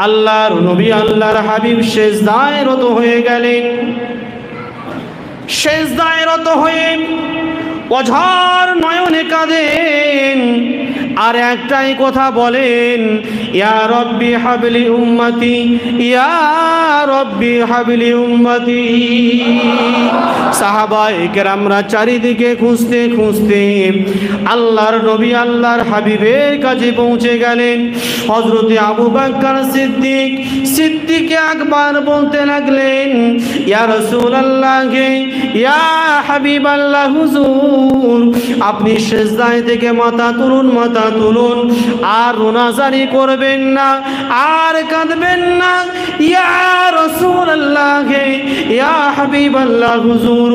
আল্লাহর নবী আল্লাহর হাবিব সেজদায় রত হয়ে গেলেন। সেজদায় রত হয়ে অঝর নয়নে কাঁদেন আর একটাই কথা বলেন, ইয়া রব্বি হাবলি উম্মতি, ইয়া রব্বি হাবলি উম্মতি। সাহাবায়ে কেরামরা চারিদিকে খুঁজতে খুঁজতে আল্লাহর নবী আল্লাহর হাবিবের কাছে পৌঁছে গেলেন। হযরতে আবু বকর সিদ্দিক আকবর বলতে লাগলেন, ইয়া রাসূলুল্লাহ, ইয়া হাবিবাল্লাহ, হুজুর আপনি সিজদায় থেকে মাথা তুলুন, মাথা তুলুন, আর রোনাজারি করবেন না, আর কাঁদবেন না। ইয়া রাসূলুল্লাহ, ইয়া হাবিবাল্লাহ, হুজুর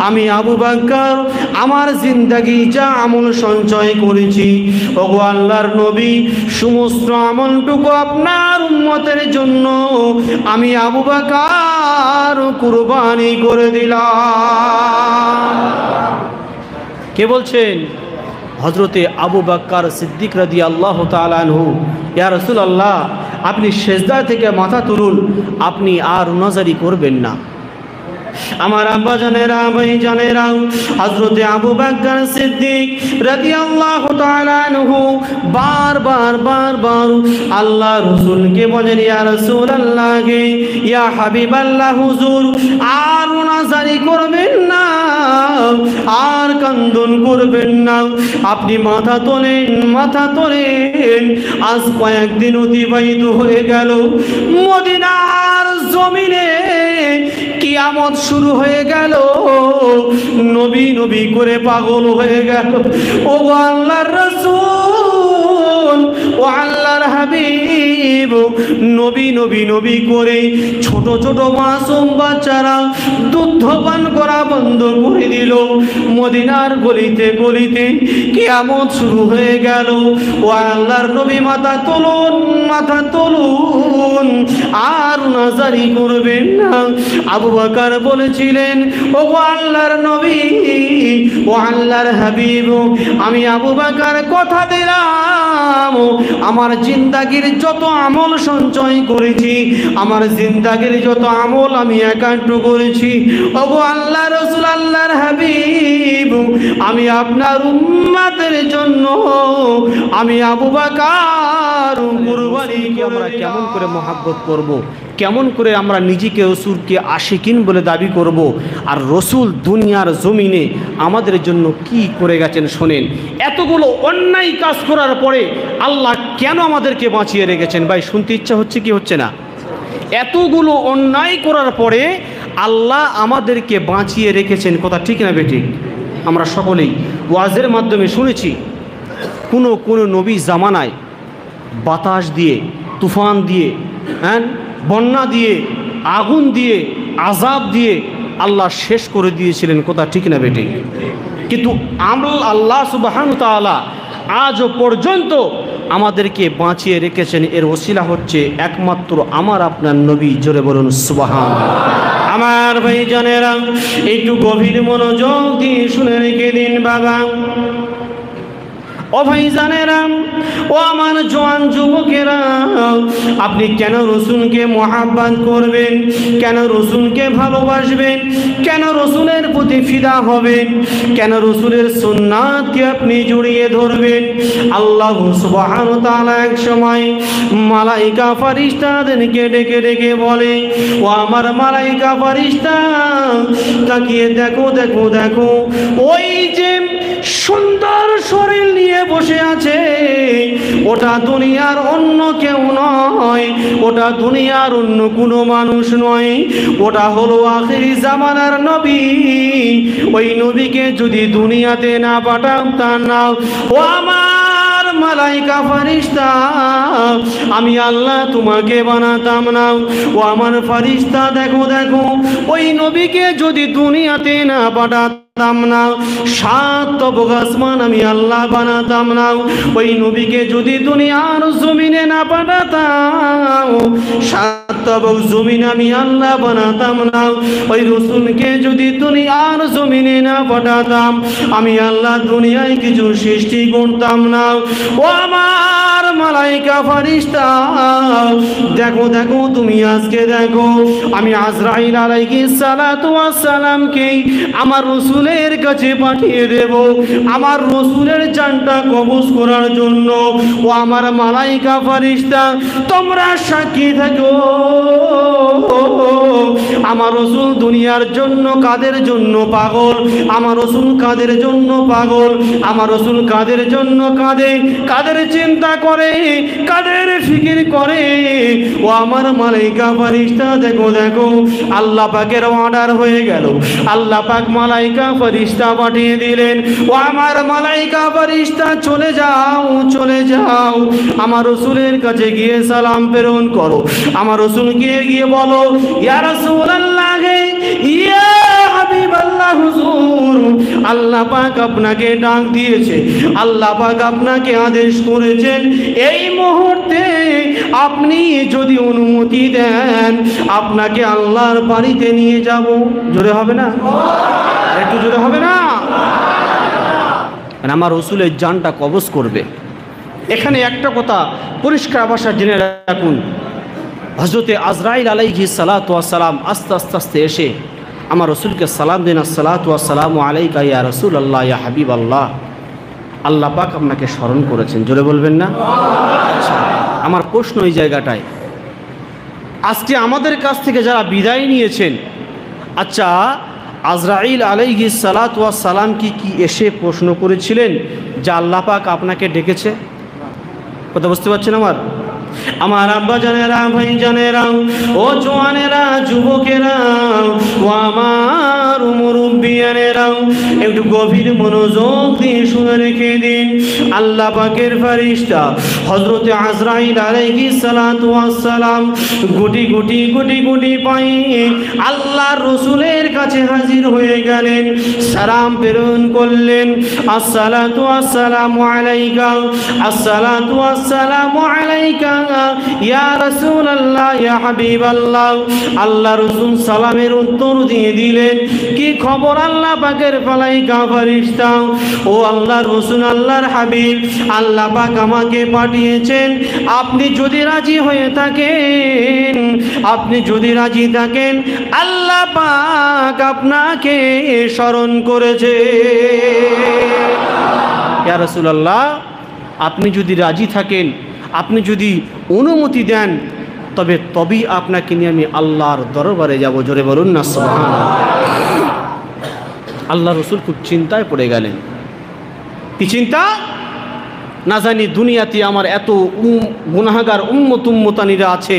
আমি আবু বকর আমার জিন্দেগি যা আমল সঞ্চয় করেছি, ওগো আল্লাহর নবী, সমস্ত আমলটুকু আপনার উম্মতের জন্য আমি আবু বকর কুরবানি করে দিলাম। কে বলছেন? হযরতে আবু বকর সিদ্দিক রাদিয়াল্লাহু তাআলা আনহু। ইয়া রাসূলুল্লাহ, আপনি সেজদা থেকে মাথা তুলুন, আপনি আর নাজারি করবেন না। আমার আব্বা জানেরা, ভাই জানেরা, হযরতে আবু বকর সিদ্দিক রাদিয়াল্লাহু তাআলা আনহু বারবার আল্লাহ রাসূলকে বলেন, ইয়া রাসূলুল্লাহ, ইয়া হাবিবাল্লাহ, হুজুর আর নাজারি করবেন না, আর কান্দন করবেন না, আপনি মাথা তোলেন, মাথা তোলেন। আজ কয়েকদিন অতিবাহিত হয়ে গেল, মদিনার জমিনে কিয়ামত শুরু হয়ে গেল, নবী নবী করে পাগল হয়ে গেল। ও আল্লাহর রাসূল, ও আল্লাহর হাবিব, নবী নবী নবী করে ছোট ছোট মাসুম বাচ্চারা দুধ পান করা বন্ধ করে দিল। মদিনার গলিতে গলিতে কিয়ামত শুরু হয়ে গেল। ও আল্লাহর নবী, মাথা তুলুন, মাথা তুলুন, আর নাজারি করবেন না। আবু বকর বলেছিলেন, ও আল্লাহর নবী, ও আল্লাহর হাবিব, আমি আবু বকর কথা দিলাম, আমার জিন্দেগীর যত আমল সঞ্চয় করেছি, আমার জিন্দেগীর যত আমল আমি একান্ত করেছি, ও আল্লাহ রাসূল, আল্লাহর হাবিব, আমি আপনার উম্মতের জন্য আমি আবু বকর কুরবানি। আমরা কেমন করে মহব্বত করব, কেমন করে আমরা নিজেকে রসুলকে আশিকিন বলে দাবি করব, আর রসুল দুনিয়ার জমিনে আমাদের জন্য কি করে গেছেন শোনেন। এতগুলো অন্যায় কাজ করার পরে আল্লাহ কেন আমাদেরকে বাঁচিয়ে রেখেছেন? ভাই শুনতে ইচ্ছা হচ্ছে কি হচ্ছে না? এতগুলো অন্যায় করার পরে আল্লাহ আমাদেরকে বাঁচিয়ে রেখেছেন, কথা ঠিক না বেঠিক? আমরা সকলেই ওয়াজের মাধ্যমে শুনেছি, কোনো নবী জামানায় বাতাস দিয়ে, তুফান দিয়ে, বন্যা দিয়ে, আগুন দিয়ে, আযাব দিয়ে আল্লাহ শেষ করে দিয়েছিলেন, কথা ঠিক না বেঠিক? কিন্তু আল্লাহ সুবহানাহু ওয়া তাআলা আজও পর্যন্ত আমাদেরকে বাঁচিয়ে রেখেছেন। এর ওসিলা হচ্ছে একমাত্র আমার আপনার নবী। জোরে বলুন সুবহানাল্লাহ। আমার ভাইজানেরা, একটু গভীর মনোযোগ দিয়ে শুনে রেখে দিন বাবা। ও ভাইজানেরা, ও আমার জওয়ান যুবকেরা, আপনি কেন রসুলকে মহাব্বত করবেন? কেন রসুলকে ভালোবাসবেন? কেন রসুলের প্রতি ফিদা হবেন? কেন রসুলের সুন্নাতকে আপনি জড়িয়ে ধরবেন? আল্লাহ সুবহানাহু ওয়া তাআলা এক সময় মালাইকা ফেরেশতাদেরকে ডেকে ডেকে বলে, ও আমার মালাইকা ফেরেশতা, তাকিয়ে দেখো দেখো দেখো, ওই যে সুন্দর শরীর নিয়ে বসে আছে, ওটা দুনিয়ার অন্য কেউ নয়, ওটা দুনিয়ার অন্য কোনো মানুষ নয়, ওটা হলো আখিরি জামানার নবী। ওই নবীকে যদি দুনিয়াতে না পাঠাতাম না, ও আমার মালাইকা ফেরেশতা, আমি আল্লাহ তোমাকে বানাতাম না। ও আমার ফেরেশতা, দেখো দেখো, ওই নবীকে যদি দুনিয়াতে না পাঠাতাম না, সাত তবক আসমান আমি আল্লাহ বানাতাম না। ওই নবীকে যদি দুনিয়ার জমিনে না পাঠাতাম, সাত তবক জমিন আমি আল্লাহ বানাতাম না। ওই রসুলকে যদি দুনিয়ার জমিনে না পাঠাতাম, আমি আল্লাহ দুনিয়ায় কিছু সৃষ্টি করতাম না। ও আমার মালাইকা ফারিস্তা, দেখো দেখো তুমি আজকে দেখো আমি আজরাইল আলাইহিস সালাতু ওয়াস সালামকে আমার রাসূলের কাছে পাঠিয়ে দেব আমার রাসূলের জানটা কবজ করার জন্য। ও আমার মালাইকা ফারিস্তা, তোমরা সাক্ষী থাকো আমার রাসূল দুনিয়ার জন্য কাদের জন্য পাগল, আমার রাসূল কাদের জন্য পাগল, আমার রাসূল কাদের জন্য কাঁদে, কাদের চিন্তা করে, কাদের ফিকির করে। ও আমার মালাইকা ফারিস্তা, দেখো দেখো আল্লাহ পাকের অর্ডার হয়ে গেল, আল্লাহ পাক মালাইকা ফারিস্তা পাঠিয়ে দিলেন। ও আমার মালাইকা ফারিস্তা, চলে যাও চলে যাও আমার রাসূলের কাছে গিয়ে সালাম প্রেরণ করো, আমার রাসূলকে গিয়ে বলো ইয়া রাসূলুল্লাহ, ইয়া হাবিবাল্লাহ, হুজুর আল্লাহ পাক আপনাকে ডাক দিয়েছে, আল্লাহ পাক আপনাকে আদেশ করেছেন এই মুহূর্তে আপনি যদি অনুমতি দেন আপনাকে আল্লাহর বাড়িতে নিয়ে যাব। জোরে হবে না? একটু জোরে হবে না? আমার রাসূলের জানটা কবজ করবে। এখানে একটা কথা পরিষ্কার ভাষা জেনে রাখুন, হযরতে আজরাইল আলাইহিস সালাতু ওয়াস সালাম আস্তে আস্তে আস্তে এসে আমার রাসূলকে সালাম দেন, আসসালাতু ওয়াসসালামু আলাইকা ইয়া রাসূলুল্লাহ ইয়া হাবিবাল্লাহ, আল্লাহ পাক আপনাকে স্মরণ করেছেন। জোরে বলবেন না? আচ্ছা, আমার প্রশ্ন এই জায়গাটায়, আজকে আমাদের কাছ থেকে যারা বিদায় নিয়েছেন, আচ্ছা আজরাইল আলাইহিস সালাতু ওয়াস সালাম কি এসে প্রশ্ন করেছিলেন যে আল্লাহ পাক আপনাকে ডেকেছে? কথা বুঝতে পারছেন আমার আব্বা জানেরা, ভাই জানেরা, ও জওয়ানেরা, যুবকেরা, ও আমার মুরব্বিয়ানেরা, একটু গভীর মনোযোগ দিয়ে শুনে রেখে দিন। আল্লাহ পাকের ফেরেশতা হযরতে আজরাইল আলাইহিস সালাতু ওয়াস সালাম গুটি গুটি গুটি গুটি পায়ে আল্লাহর রাসূলের কাছে হাজির হয়ে গেলেন, সালাম প্রেরণ করলেন, আসসালাতু ওয়াসসালামু আলাইকা, আসসালাতু ওয়াসসালামু আলাইকা ইয়া রাসূলুল্লাহ ইয়া হাবিবাল্লাহ। আল্লাহ রাসূল সালামের উত্তর দিয়ে দিলেন, কি খবর আল্লাহ পাকের মালাইকা ফেরেশতা? ও আল্লাহর রাসূল, আল্লাহর হাবিব, আল্লাহ পাক আমাকে পাঠিয়েছেন, আপনি যদি রাজি হয়ে থাকেন, আপনি যদি রাজি থাকেন আল্লাহ পাক আপনাকে স্মরণ করেছে। ইয়া রাসূলুল্লাহ, আপনি যদি রাজি থাকেন, আপনি যদি অনুমতি দেন, তবেই আপনাকে নিয়ে আমি আল্লাহর দরবারে যাব। জোরে বলুন না সুবহানাল্লাহ। আল্লাহ রাসূল খুব চিন্তায় পড়ে গেলেন। কি চিন্তা? না জানি দুনিয়াতে আমার এত গুনাহগার উম্মতানিরা আছে,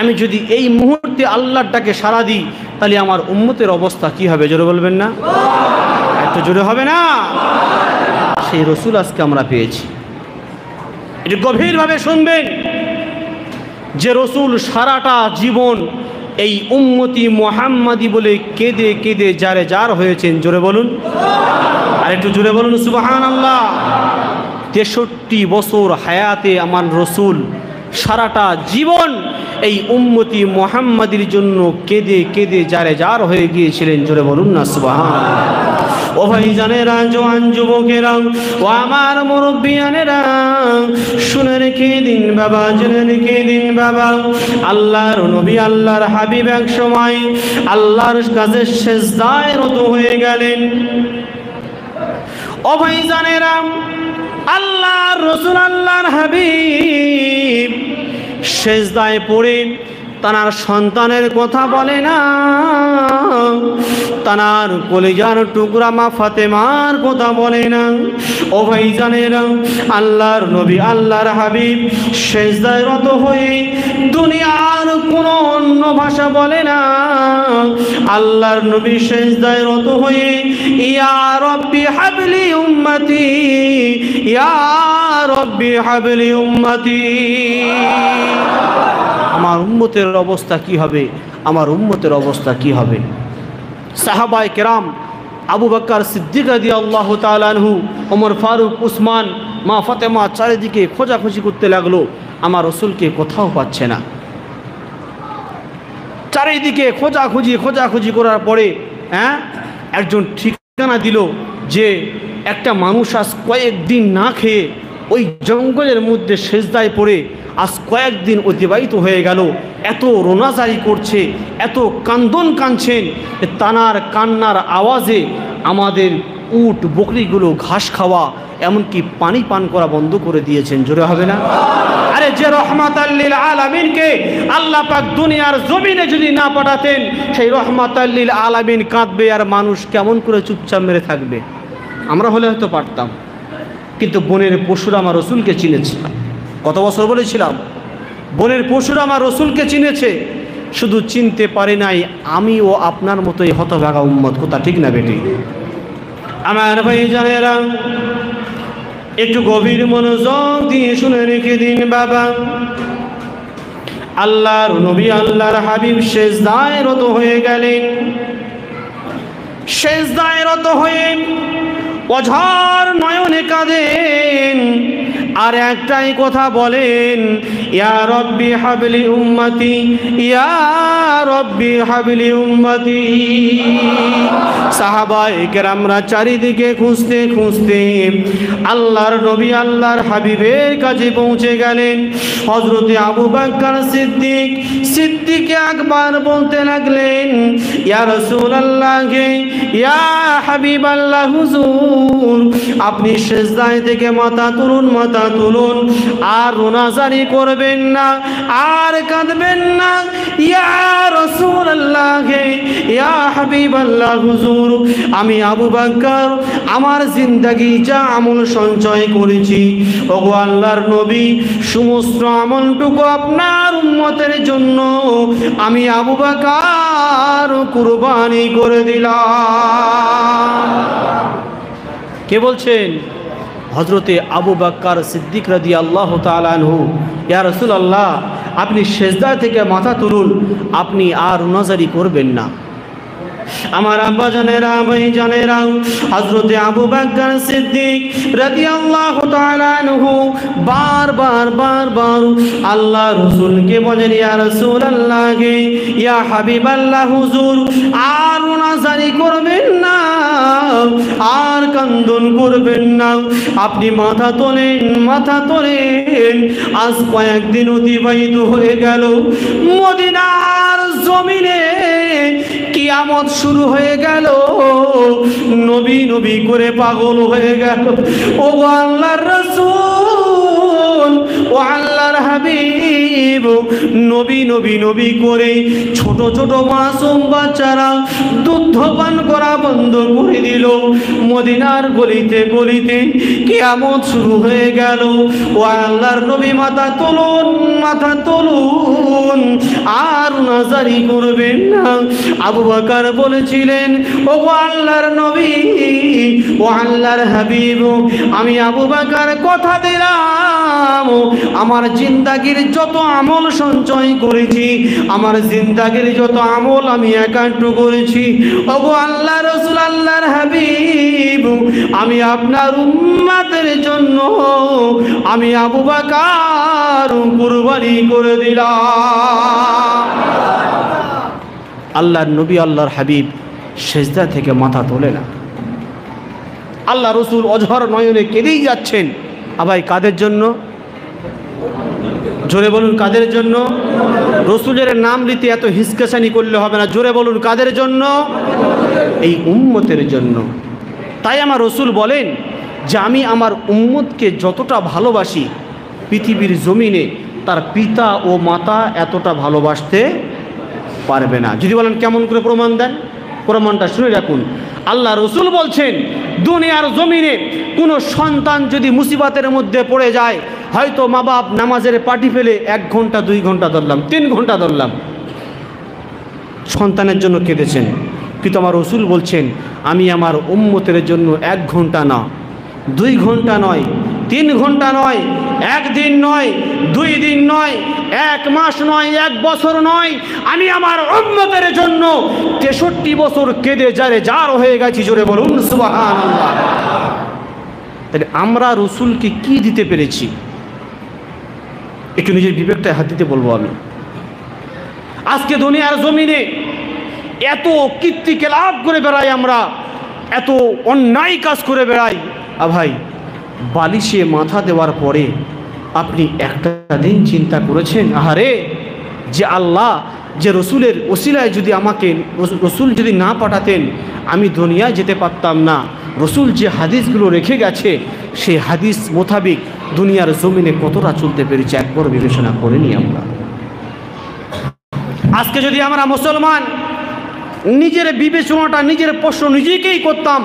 আমি যদি এই মুহূর্তে আল্লাহর ডাকে সাড়া দিই তাহলে আমার উম্মতের অবস্থা কি হবে? জোরে বলবেন না? এত জোরে হবে না? সেই রাসূল আজকে আমরা পেয়েছি। একটু গভীরভাবে শুনবেন, যে রাসূল সারাটা জীবন এই উম্মতি মুহাম্মাদি বলে কেঁদে কেঁদে যারে যার হয়েছেন। জোরে বলুন, আর একটু জোরে বলুন সুবহানাল্লাহ। 63 বছর হায়াতে আমার রাসূল সারাটা জীবন এই উম্মতি মুহাম্মাদির জন্য কেঁদে কেঁদে যারে যার হয়ে গিয়েছিলেন। জোরে বলুন না সুবহানাল্লাহ। ও ভাই জানেরা, জওয়ান যুবকেরা, ও আমার মুরব্বিয়ানেরা, শুনে রেখে দিন বাবা, জেনে রেখে দিন বাবা, আল্লাহর নবী আল্লাহর হাবিব এক সময় আল্লাহর কাছে সিজদায় রত হয়ে গেলেন। ও ভাই জানেরা, আল্লাহর রাসূল আল্লাহর হাবিব সিজদায় পড়ে তার সন্তানের কথা বলে না, তার কলিজার টুকরা মা ফাতেমার কথা বলে না। ও ভাই জানেরা, আল্লাহর নবী আল্লাহর হাবিব সিজদায় রত হয়ে দুনিয়ার কোন অন্য ভাষা বলে না। আল্লাহর নবী সিজদায় রত হয়ে ইয়া রব্বি হাবলি উম্মতি, ইয়া রব্বি হাবলি উম্মতি। আমার উম্মতের অবস্থা কি হবে? আমার উম্মতের অবস্থা কি হবে? সাহাবায়ে কেরাম, আবু বকর সিদ্দিক রাদিয়াল্লাহু তাআলা আনহু, ওমর ফারুক, উসমান, মা ফাতেমা চারিদিকে খোঁজাখুঁজি করতে লাগলো, আমার রাসূলকে কোথাও পাচ্ছে না। চারিদিকে খোঁজাখুঁজি করার পরে একজন ঠিকানা দিল যে একটা মানুষ আজ কয়েকদিন না খেয়ে ওই জঙ্গলের মধ্যে সেজদায় পড়ে আজ কয়েকদিন অতিবাহিত হয়ে গেল। এত রোনাজারি করছে, এত কান্দন কাঁদছেন, তানার কান্নার আওয়াজে আমাদের উট বকরিগুলো ঘাস খাওয়া এমনকি পানি পান করা বন্ধ করে দিয়েছেন। জোরে হবে না? আরে যে রহমাতাল লিল আলামিনকে আল্লাহ পাক দুনিয়ার জমিনে যদি না পাঠাতেন, সেই রহমাতাল লিল আলামিন কাঁদবে আর মানুষ কেমন করে চুপচাপ মেরে থাকবে? আমরা হলে হয়তো পারতাম, কিন্তু বনের পশুরা আমার রসুলকে চিনেছে। কত বছর বলেছিলাম, বনের পশুরা আমার রসুলকে চিনেছে, শুধু চিনতে পারে নাই আমি ও আপনার মতোই হতভাগা উম্মত। কথা ঠিক না বেটি? আমার ভাই জানেরা, একটু গভীর মনোযোগ দিয়ে শুনে রেখে দিন বাবা। আল্লাহর নবী আল্লাহর হাবিব সেজদায় রত হয়ে গেলেন। সেজদায় রত হয়ে অঝর নয়নে কাঁদেন আর একটাই কথা বলেন, ইয়া রব্বি হাবলি উম্মতি, ইয়া রব্বি হাবলি উম্মতি। সাহাবায়ে কেরামরা চারিদিকে খুঁজতে খুঁজতে আল্লাহর নবী আল্লাহর হাবিবের কাছে পৌঁছে গেলেন। হযরতে আবু বকর সিদ্দিক আকবর বলতে লাগলেন, ইয়া রাসূলুল্লাহ, ইয়া হাবিবাল্লাহ হুজুর, আপনি সেজদায় থেকে মাথা তুলুন, মাথা তুলুন, আর রোনাজারি করবেন না, আর কাঁদবেন না। ইয়া রাসূলুল্লাহ, ইয়া হাবিবাল্লাহ হুজুর, আমি আবু বকর আমার জিন্দেগি যা আমল সঞ্চয় করেছি, ওগো আল্লাহর নবী, সমস্ত আমলটুকু আপনার উম্মতের জন্য আমি আবু বকর কুরবানি করে দিলাম। কে বলছেন? হযরতে আবু বকর সিদ্দিক রাদিয়াল্লাহু তাআলা আনহু। ইয়া রাসূলুল্লাহ, আপনি সেজদা থেকে মাথা তুলুন, আপনি আর রোনাজারি করবেন না। আমার আব্বা জানেরা, ভাই জানেরা, হযরতে আবু বকর সিদ্দিক রাদিয়াল্লাহু তাআলা আনহু বারবার আল্লাহ রাসূলকে বলেন, ইয়া রাসূলুল্লাহ, ইয়া হাবিবাল্লাহ হুজুর, আর রোনাজারি করবেন না, আর কান্দন করবেন না, আপনি মাথা তোলেন, মাথা তোলেন। আজ কয়েকদিন অতিবাহিত হয়ে গেল, মদিনার জমিনে কিয়ামত শুরু হয়ে গেল, নবী নবী করে পাগল হয়ে গেল। ও আল্লাহর রাসূল, ও আল্লাহর হাবিব, নবী নবী নবী করে ছোট ছোট মাসুম বাচ্চারা দুধ পান করা বন্ধ করে দিল। মদিনার গলিতে গলিতে কিয়ামত শুরু হয়ে গেল। ও আল্লাহর নবী, মাথা তুলুন, মাথা তুলুন, আর নাজারি করবেন না। আবু বকর বলেছিলেন, ও আল্লাহর নবী, ও আল্লাহর হাবিব, আমি আবু বকর কথা দিলাম, আমার জিন্দেগীর যত আমল সঞ্চয় করেছি, আমার জিন্দেগীর যত আমল আমি একান্ত করেছি, ও আল্লাহ রাসূল, আল্লাহর হাবিব, আমি আপনার উম্মতের জন্য আমি আবু বকর কুরবানি করে দিলাম। আল্লাহর নবী আল্লাহর হাবিব সেজদা থেকে মাথা তোলে না। আল্লাহ রসুল অঝর নয়নে কেঁদেই যাচ্ছেন। আবার কাদের জন্য? জোরে বলুন, কাদের জন্য? রসুলের নাম নিতে এত হিসকেশানি করলে হবে না। জোরে বলুন, কাদের জন্য? এই উম্মতের জন্য। তাই আমার রসুল বলেন যে আমি আমার উম্মতকে যতটা ভালোবাসি, পৃথিবীর জমিনে তার পিতা ও মাতা এতটা ভালোবাসতে পারবে না। যদি বলেন কেমন করে প্রমাণ দেন? প্রমাণটা শুনে রাখুন। আল্লাহ রসুল বলছেন, দুনিয়ার জমিনে কোনো সন্তান যদি মুসিবতের মধ্যে পড়ে যায়, হয়তো মা বাপ নামাজের পাটি ফেলে 1 ঘন্টা 2 ঘন্টা ধরলাম, 3 ঘন্টা ধরলাম, সন্তানের জন্য কেঁদেছেন, কিন্তু আমার রসুল বলছেন আমি আমার উম্মতের জন্য 1 ঘন্টা না, 2 ঘন্টা নয়, 3 ঘন্টা নয়, 1 দিন নয়, 2 দিন নয়, 1 মাস নয়, 1 বছর নয়, আমি আমার উম্মতের জন্য 63 বছর কেঁদে যারে যার হয়ে গেছি। জোরে বলুন সুবহানাল্লাহ। তাহলে আমরা রসুলকে কি দিতে পেরেছি? একটু নিজের বিবেকটায় হাত দিতে বলবো আমি। আজকে দুনিয়ার জমিনে এত কীর্তি লাভ করে বেড়াই আমরা, এত অন্যায় কাজ করে বেড়াই। ভাই, বালিশে মাথা দেওয়ার পরে আপনি একটা দিন চিন্তা করেছেন, আহারে যে আল্লাহ যে রসুলের ওসিলায় যদি আমাকে রসুল যদি না পাঠাতেন আমি দুনিয়ায় যেতে পারতাম না। রসুল যে হাদিসগুলো রেখে গেছে সেই হাদিস মোতাবিক দুনিয়ার জমিনে কতটা চলতে পেরেছে একবার বিবেচনা করে নিই আমরা। আজকে যদি আমরা মুসলমান নিজের বিবেচনাটা নিজের প্রশ্ন নিজেকেই করতাম,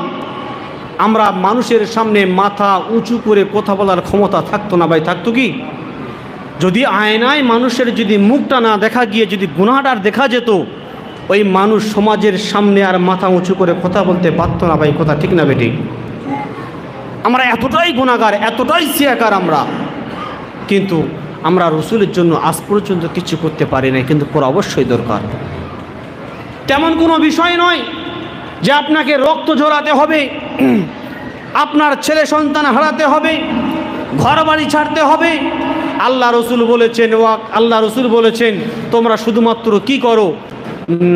আমরা মানুষের সামনে মাথা উঁচু করে কথা বলার ক্ষমতা থাকতো না ভাই, থাকতো কি? যদি আয়নায় মানুষের যদি মুখটা না দেখা গিয়ে যদি গুনাহটা দেখা যেত, ওই মানুষ সমাজের সামনে আর মাথা উঁচু করে কথা বলতে পারতো না ভাই, কথা ঠিক না বেটি? আমরা এতটাই গুনাহগার, এতটাই সিয়াকার আমরা, কিন্তু আমরা রসুলের জন্য আজ পর্যন্ত কিছু করতে পারি না, কিন্তু করা অবশ্যই দরকার। তেমন কোনো বিষয় নয় যে আপনাকে রক্ত ঝরাতে হবে, আপনার ছেলে সন্তান হারাতে হবে, ঘর বাড়ি ছাড়তে হবে। আল্লাহ রসুল বলেছেন তোমরা শুধুমাত্র কি করো,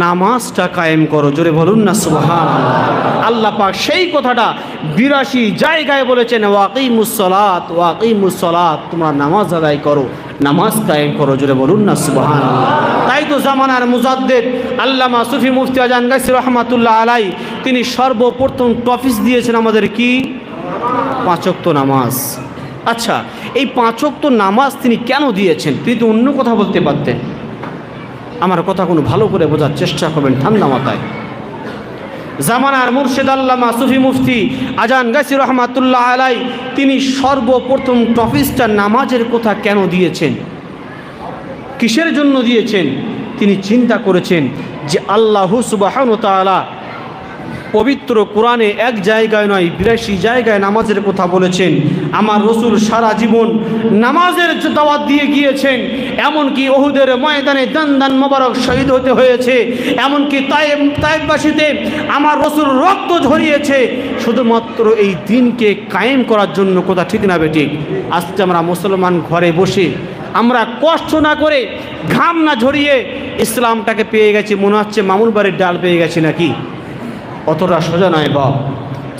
নামাজটা কায়েম করো। জোরে বলুন না সুবহানাল্লাহ। আল্লাহ পাক সেই কথাটা 82 জায়গায় বলেছেন, ওয়াকিমুস সালাত, তোমরা নামাজ আদায় করো, নামাজ কায়েম করো। জোরে বলুন না সুবহানাল্লাহ। তাই তো জামানার মুজাদ্দিদ আল্লামা সুফি মুফতি আজান গাছি রহমাতুল্লাহ আলাই তিনি সর্বপ্রথম টপিক দিয়েছেন আমাদের কি? 5 ওয়াক্ত নামাজ। আচ্ছা, এই 5 ওয়াক্ত নামাজ তিনি কেন দিয়েছেন? তিনি তো অন্য কথা বলতে পারতেন। আমার কথা কোনো ভালো করে বোঝার চেষ্টা করবেন ঠান্ডা মাথায়। জামানার মুর্শিদ আল্লামা সুফি মুফতি আজান গাছি রহমাতুল্লাহ আলাই তিনি সর্বপ্রথম টপিকটা নামাজের কথা কেন দিয়েছেন, কিসের জন্য দিয়েছেন? তিনি চিন্তা করেছেন যে আল্লাহ সুবহানাহু ওয়া তাআলা পবিত্র কোরআনে এক জায়গায় নয় 82 জায়গায় নামাজের কথা বলেছেন। আমার রসুল সারা জীবন নামাজের দাওয়াত দিয়ে গিয়েছেন, এমনকি উহুদের ময়দানে দান মোবারক শহীদ হতে হয়েছে, এমনকি তায়েফবাসীতে আমার রসুল রক্ত ঝরিয়েছে শুধুমাত্র এই দিনকে কায়েম করার জন্য। কথা ঠিক না বেঠিক? আজকে আমরা মুসলমান ঘরে বসে আমরা কষ্ট না করে ঘাম না ঝরিয়ে ইসলামটাকে পেয়ে গেছি, মনে হচ্ছে মামুন বাড়ির ডাল পেয়ে গেছি নাকি? অতটা সোজা নয় বাপ।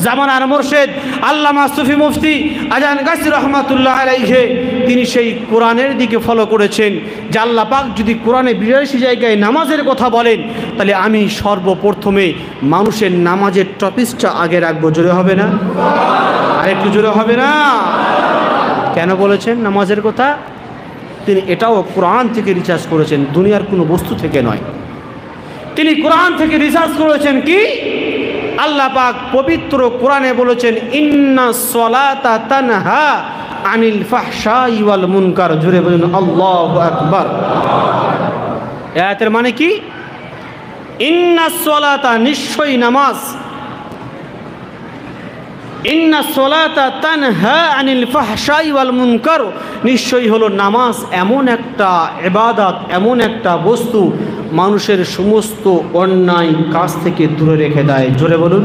জামানার মুর্শিদ আল্লামা সুফি মুফতি আজান গাছি রহমাতুল্লাহ আলাইহি তিনি সেই কোরআনের দিকে ফলো করেছেন যে আল্লাহ পাক যদি কোরআনে 82 জায়গায় নামাজের কথা বলেন, তাহলে আমি সর্বপ্রথমে মানুষের নামাজের টপিকটা আগে রাখবো। জোরে হবে না? আর একটু জোরে হবে না? কেন বলেছেন নামাজের কথা? তিনি এটাও কোরআন থেকে রিসার্চ করেছেন, দুনিয়ার কোনো বস্তু থেকে নয়। তিনি কোরআন থেকে রিসার্চ করেছেন কি? আল্লাহ পাক পবিত্র কোরআনে বলেছেন, ইন্নাস সালাতা তানহা আনিল ফাহশাই ওয়াল মুনকার। জোরে বলুন আল্লাহু আকবার। আয়াতের মানে কি? ইন্নাস সালাতা, নিশ্চয়ই নামাজ, ইন্নাস সালাতা তানহা আনিল ফাহশাই ওয়াল মুনকার, নিশ্চয়ই হলো নামাজ এমন একটা ইবাদত, এমন একটা বস্তু মানুষের সমস্ত অন্যায় কাজ থেকে দূরে রেখে দেয়। জোরে বলুন।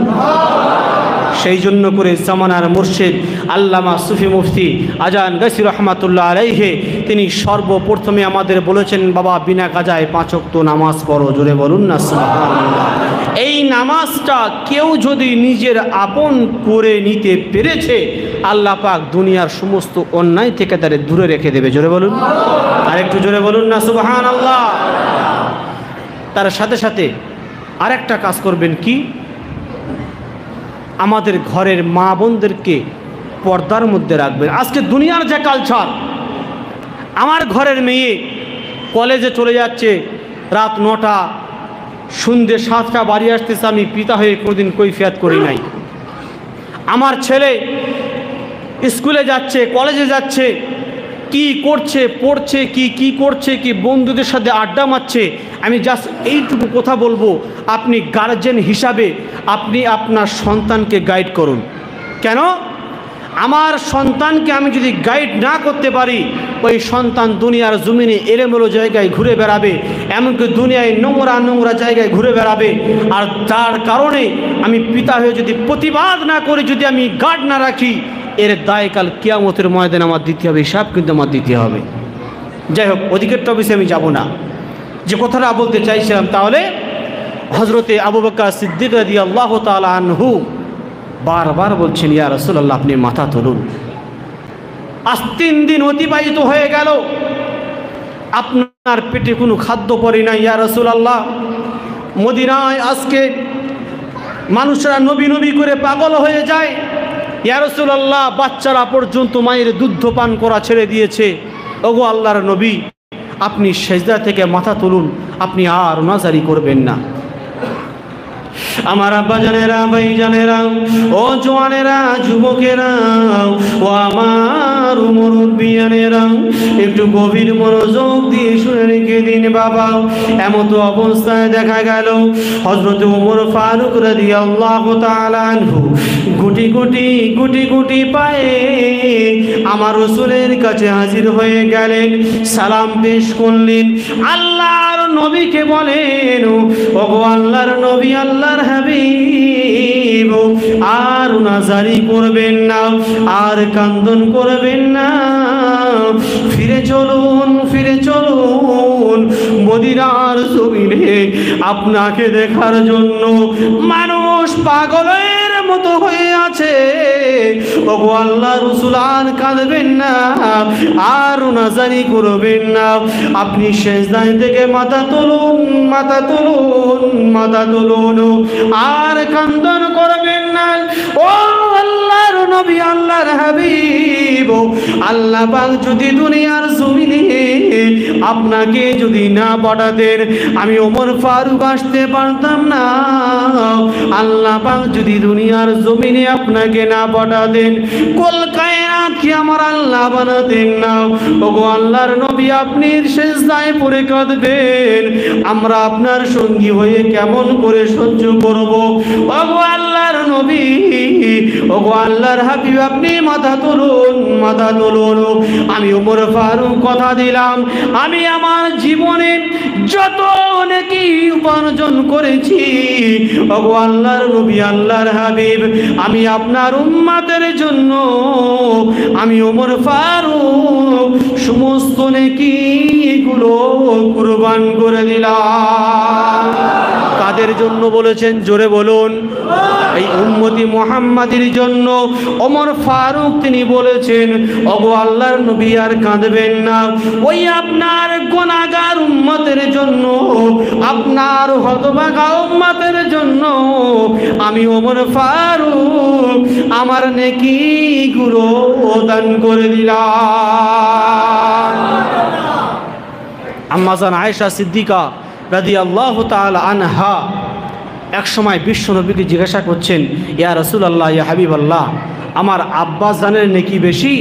সেই জন্য করে জামানার মুর্শিদ আল্লামা সুফি মুফতি আজান গাছি রহমাতুল্লাহ আলাইহি তিনি সর্বপ্রথমে আমাদের বলেছেন, বাবা বিনা কাজায় 5 ওয়াক্ত নামাজ পড়ো। জোরে বলুন না সুবহানাল্লাহ। এই নামাজটা কেউ যদি নিজের আপন করে নিতে পেরেছে, আল্লাহ পাক দুনিয়ার সমস্ত অন্যায় থেকে তাদের দূরে রেখে দেবে। জোরে বলুন। আর একটু জোরে বলুন না সুবহানাল্লাহ। তার সাথে সাথে আরেকটা কাজ করবেন কি? আমাদের ঘরের মা বোনদেরকে পর্দার মধ্যে রাখবেন। আজকে দুনিয়ার যে কালচার, আমার ঘরের মেয়ে কলেজে চলে যাচ্ছে রাত 9টা, সন্ধ্যে 7টা বাড়ি আসতেছে, আমি পিতা হয়ে কোনোদিন কৈফিয়ত করি নাই। আমার ছেলে স্কুলে যাচ্ছে, কলেজে যাচ্ছে, কি করছে, পড়ছে কি করছে, কি বন্ধুদের সাথে আড্ডা মারছে, আমি জাস্ট এইটুকু কথা বলবো, আপনি গার্জেন হিসাবে আপনি আপনার সন্তানকে গাইড করুন। কেন? আমার সন্তানকে আমি যদি গাইড না করতে পারি, ওই সন্তান দুনিয়ার জমিনে এলোমেলো জায়গায় ঘুরে বেড়াবে, এমনকি দুনিয়ায় নোংরা জায়গায় ঘুরে বেড়াবে। আর তার কারণে আমি পিতা হয়ে যদি প্রতিবাদ না করি, যদি আমি গার্ড না রাখি, এর দায় কাল কিয়ামতের ময়দানে আমার দিতে হবে, হিসাব কিন্তু আমার দিতে হবে। যাই হোক, অধিকের টপিকে আমি যাব না। যে কথাটা বলতে চাইছিলাম, তাহলে হজরতে আবু বকর সিদ্দিক রাদিয়াল্লাহু তাআলা আনহু বারবার বলছেন, ইয়া রাসূলুল্লাহ আপনি মাথা তুলুন, আজ 3 দিন অতিবাহিত হয়ে গেল, আপনার পেটে কোনো খাদ্য পড়ে নাই ইয়া রাসূলুল্লাহ। মদিনায় আজকে মানুষরা নবী নবী করে পাগল হয়ে যায়। ইয়া রাসূলুল্লাহ, বাচ্চারা পর্যন্ত মায়ের দুধ পান করা ছেড়ে দিয়েছে। ওগো আল্লাহর নবী, আপনি সেজদা থেকে মাথা তুলুন, আপনি আর নাজারি করবেন না। আমার আব্বা জানেরা, ভাই জানেরা, ও জওয়ানেরা, যুবকেরা, ও আমার মুরব্বিয়ানেরা, একটু গভীর মনোযোগ দিয়ে শুনে রেখে দিন বাবা। এমতো অবস্থায় দেখা গেল হযরত ওমর ফারুক রাদিয়াল্লাহু তাআলা আনহু গুটি গুটি পায়ে আমার রাসূলের কাছে হাজির হয়ে গেলেন, সালাম পেশ করলেন। আল্লাহর নবীকে বলেন, ওগো আল্লাহর নবী, আল্লাহর হাবিব, আর নাজারি করবেন না, আর কান্দন করবেন না, ফিরে চলুন মদিনার জমিনে আপনাকে দেখার জন্য মানুষ পাগলের মতো হয়ে আছে। ওগো আল্লাহর রাসূল, আর কাঁদবেন না, আর নাজারি করবেন না, আপনি সেজদায় থেকে মাথা তুলুন, আর কান্দন করবেন না। ও আল্লাহর নবী, আল্লাহর হাবিব, আল্লাহ পাক যদি দুনিয়ার জমিনে আপনাকে যদি না পাঠাতেন, আমি ওমর ফারুক আসতে পারতাম না। আল্লাহ পাক যদি দুনিয়ার জমিনে আপনাকে না পাঠাতেন, কুল কায়নাত কি আমার আল্লাহ বানাতেন না। ওগো আল্লাহর নবী, আপনি সেজদায় পড়ে কাঁদবেন, আমরা আপনার সঙ্গী হয়ে কেমন করে সহ্য করব। ওগো আল্লাহর নবী, ওগো আল্লাহর হাবিব, আপনি মাথা তুলুন। আমি ওমর ফারুক কথা দিলাম, আমি আমার জীবনে যত নেকি উপার্জন করেছি, ওগো আল্লাহর নবী, আল্লাহর হাবিব, আমি আপনার উম্মতের জন্য, আমি ওমর ফারুক সমস্ত নেকিগুলো কুরবান করে দিলাম। কাদের জন্য বলেছেন? জোরে বলুন। এই উম্মতি মুহাম্মাদের জন্য ওমর ফারুক তিনি বলেছেন, ওগো আল্লাহর নবী, আর কাঁদবেন না, ওই আপনার গুনাহগার উম্মতের জন্য, আপনার হতভাগা উম্মতের জন্য আমি ওমর ফারুক আমার নেকিগুলো দান করে দিলাম। আম্মা জান আয়েশা সিদ্দিকা রাদিয়াল্লাহু তাআলা আনহা এক সময় বিশ্ব নবীকে জিজ্ঞাসা করছেন, ইয়া রাসূলুল্লাহ, ইয়া হাবিবাল্লাহ, আমার আব্বা জানের নেকি বেশি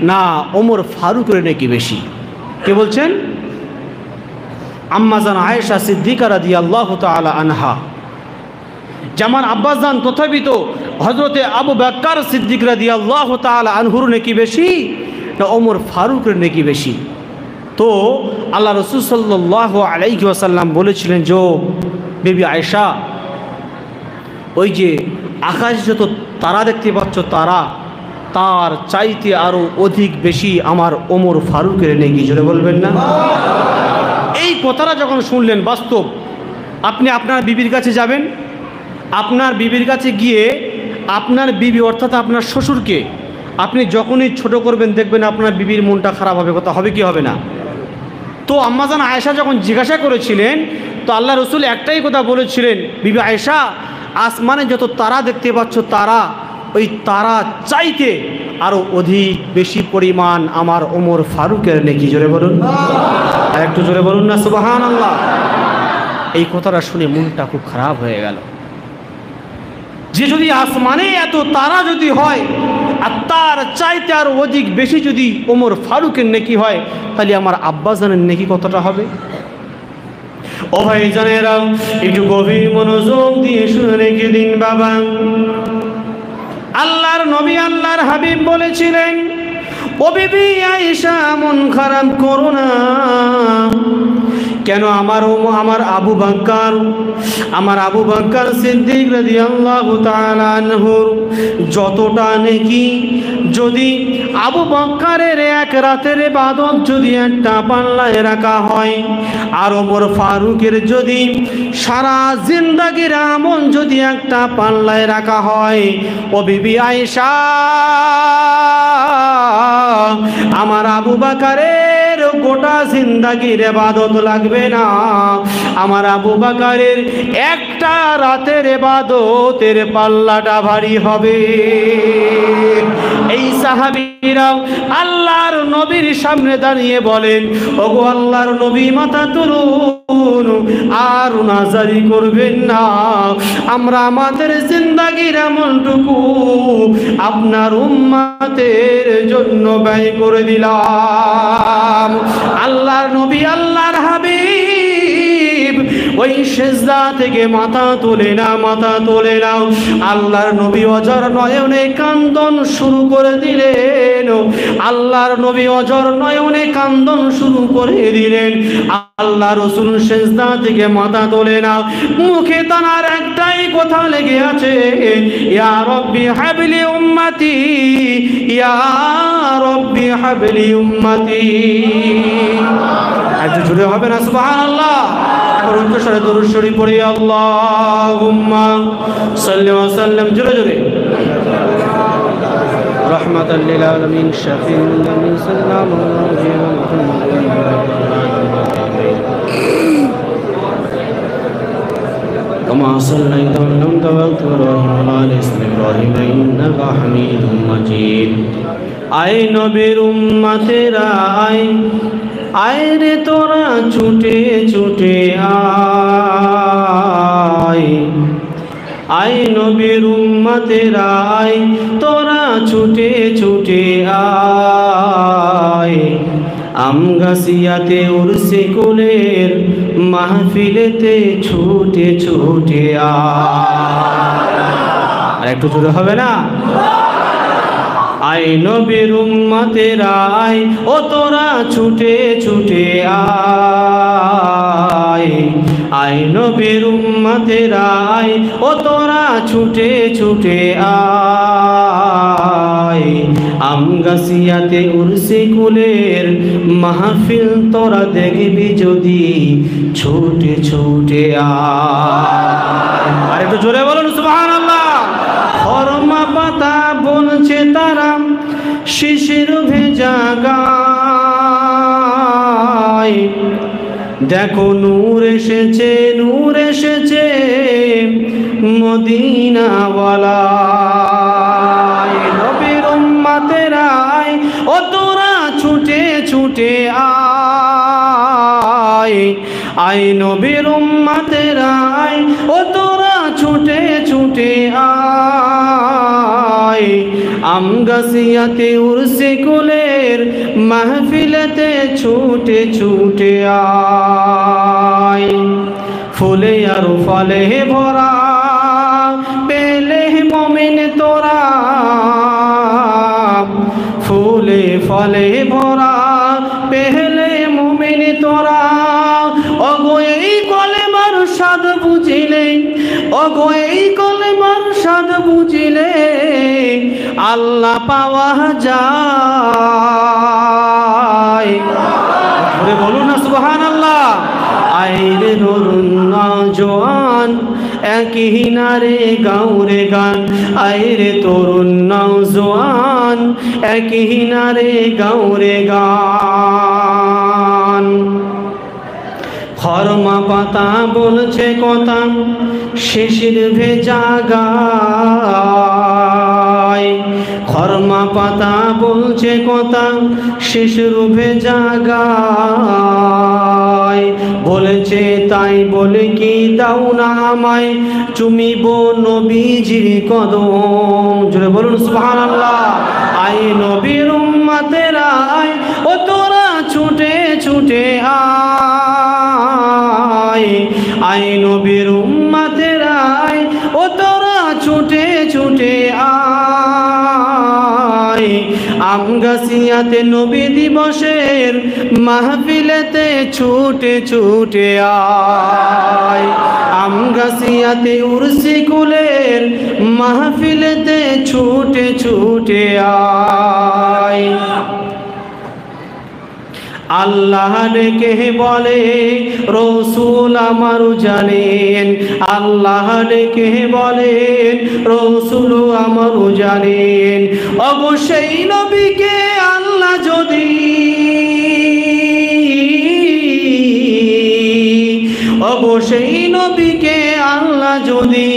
না ওমর ফারুকের নেকি বেশি? কে বলছেন? আম্মা জান আয়েশা সিদ্দিকা রাদিয়াল্লাহু তাআলা আনহা। যেমন আব্বাস জান তথাপিত হযরতে আবু বকর সিদ্দিক রাদিয়াল্লাহু তাআলা আনহুর নেকি বেশি না ওমর ফারুকের নেকি বেশি? তো আল্লাহ রাসূল সাল্লাল্লাহু আলাইহি ওয়াসাল্লাম বলেছিলেন, যে বিবি আয়েশা, ওই যে আকাশে যত তারা দেখতে পাচ্ছ, তার চাইতে আরো অধিক বেশি আমার ওমর ফারুকের নেকি। জোরে বলবেন না? এই কথাটা যখন শুনলেন, বাস্তব, আপনি আপনার বিবির কাছে যাবেন, আপনার বিবির কাছে গিয়ে আপনার বিবি অর্থাৎ আপনার শ্বশুরকে আপনি যখনই ছোট করবেন, দেখবেন আপনার বিবির মনটা খারাপ হবে। কথা হবে কি হবে না? তো আম্মা জান আয়েশা যখন জিজ্ঞাসা করেছিলেন, তো আল্লাহ রসুল একটাই কথা বলেছিলেন, বিবি আয়েশা, আসমানে যত তারা দেখতে পাচ্ছ, ওই তারা চাইতে আরো অধিক বেশি পরিমাণ আমার ওমর ফারুকের নেকি। জোরে বলুন, আর একটু জোরে বলুন না সুবহানাল্লাহ। এই কথাটা শুনে মনটা খুব খারাপ হয়ে গেল, যে যদি আসমানে এত তারা যদি হয় আর তার চাইতে আরো অধিক বেশি যদি ওমর ফারুকের নেকি হয়, তাহলে আমার আব্বাজানের নেকি কতটা হবে? ও ভাই জানেরা, একটু গভীর মনোযোগ দিয়ে শুনে রেখে দিন বাবা। আল্লাহর নবী, আল্লাহর হাবিব বলেছিলেন, ও বিবি আয়েশা, মন খারাপ করো না। কেন? আমার আবু বকর সিদ্দিক রাদিয়াল্লাহু তাআলা আনহুর যতটা নেকি, যদি আবু বকরের এক রাতের ইবাদত যদি একটা পাল্লায় রাখা হয়, আর ওমর ফারুকের যদি সারা জিন্দেগীর আমল যদি একটা পাল্লায় রাখা হয়, ও বিবি আয়েশা, আমার আবু বকরের গোটা জিন্দেগীর ইবাদত লাগবে না, আমার আবু বকরের একটা রাতের ইবাদতের পাল্লাটা ভারী হবে। এই সাহাবীরা আল্লাহর নবীর সামনে দাঁড়িয়ে বলেন, ওগো আল্লাহর নবী মাথা তুলুন, আর নাজারি করবেন না, আমরা আমাদের জিন্দেগীর আমলটুকু আপনার উম্মতের জন্য ব্যয় করে দিলাম। আল্লাহর নবী আল্লাহর হাবিব ওই সিজদা থেকে মাথা তোলে না, মাথা তোলে না। আল্লাহর নবী অঝর নয়নে কান্দন শুরু করে দিলেন, আল্লাহর নবী অঝর নয়নে কান্দন শুরু করে দিলেন। আল্লাহ রাসূল সিজদা থেকে মাথা তোলে না, মুখে তার একটাই কথা লেগে আছে, ইয়া রব্বি হাবলি উম্মতি, ইয়া রব্বি হাবলি উম্মতি। একটু জোরে হবে না সুবহানাল্লাহ? উচ্চ স্বরে দরুদ শরীফ পড়ি, আল্লাহুম্মা সাল্লি ওয়া সাল্লিম, জোরে জোরে। রাহমাতাল লিল আলামিন শাফিউল আমিন সাল্লাল্লাহু আলাইহি ওয়া সাল্লাম। কামা সাল্লাইতা ওয়া সাল্লামতা ওয়া বারাকতা আলা ইব্রাহিম ইন্নাকা হামিদুম মাজিদ। আয় নবীর উম্মতেরা আয়, আয় রে তোরা ছুটে ছুটে আয়, আয় নবীর উম্মতেরা আয়, তোরা ছুটে ছুটে আয়, আমগাছিয়াতে উরসে কুলের মাহফিলেতে ছুটে ছুটে আয়। আর একটু জোরে হবে না? আয় নবীর উম্মতেরা আয়, ও তোরা ছুটে ছুটে আয়, আয় নবীর উম্মতেরা আয়, ও তোরা ছুটে ছুটে আয়, আমগাছিয়াতে উরসে কুলের মাহফিল তোরা দেখবি যদি ছুটে ছুটে আয়। আর একটু জোরে বলুন সুবহানাল্লাহ। খরমা পাতা বলছে তারা শিশির ভেজা গায়, দেখো নূর এসেছে, নূর এসেছে মদিনাওয়ালায়। নবীর উম্মতেরা আয়, ও তোরা ছুটে ছুটে আয়, আয় নবীর উম্মতেরা আয়, ও তোরা ছুটে ছুটে আয়, আমগাছিয়াতে উরসে কুলের মাহফিলেতে ছুটে ছুটে আয়। ফুলে আর ফলে ভরা পেলে মুমিন তোরা, ফুলে ফলে ভরা পেলে মুমিন তোরা, ওগো এই কলেমার স্বাদ বুঝিলে, ওগো এই কলেমার স্বাদ বুঝিলে আল্লাহ পাওয়া যায়। বলুন না সুবহানাল্লাহ। আইরে নরুন নওজোয়ান একই নারে গাউরে গান, আইরে তরুণ নওজোয়ান একই নারে গাউরে গান। খরমা পাতা বলছে কথা শিশির ভেজা গায়, খরমা পাতা বলছে কথা শিশির ভেজা গায়। বলেছে তাই বলে কি দাও না আমায় চুমিব নবীজির কদম। জোরে বলুন সুবহানাল্লাহ। আয় নবীর উম্মতেরা আয়, ও তোরা ছুটে ছুটে আয়, আয় নবীর উম্মতেরা আয়, ও তোরা ছুটে ছুটে আয়, আমগাছিয়াতে নবী দিবসের মাহফিলেতে ছুটে ছুটে আয়, আমগাছিয়াতে উরসি কুলের মাহফিলেতে ছুটে ছুটে আয়। আল্লাহ ডেকে বলে রসুল আমার জানেন, আল্লাহ ডেকে বলেন রসুল আমার জানেন, অবশ্যই নবীকে আল্লাহ যদি অবশ্যই নবীকে আল্লাহ যদি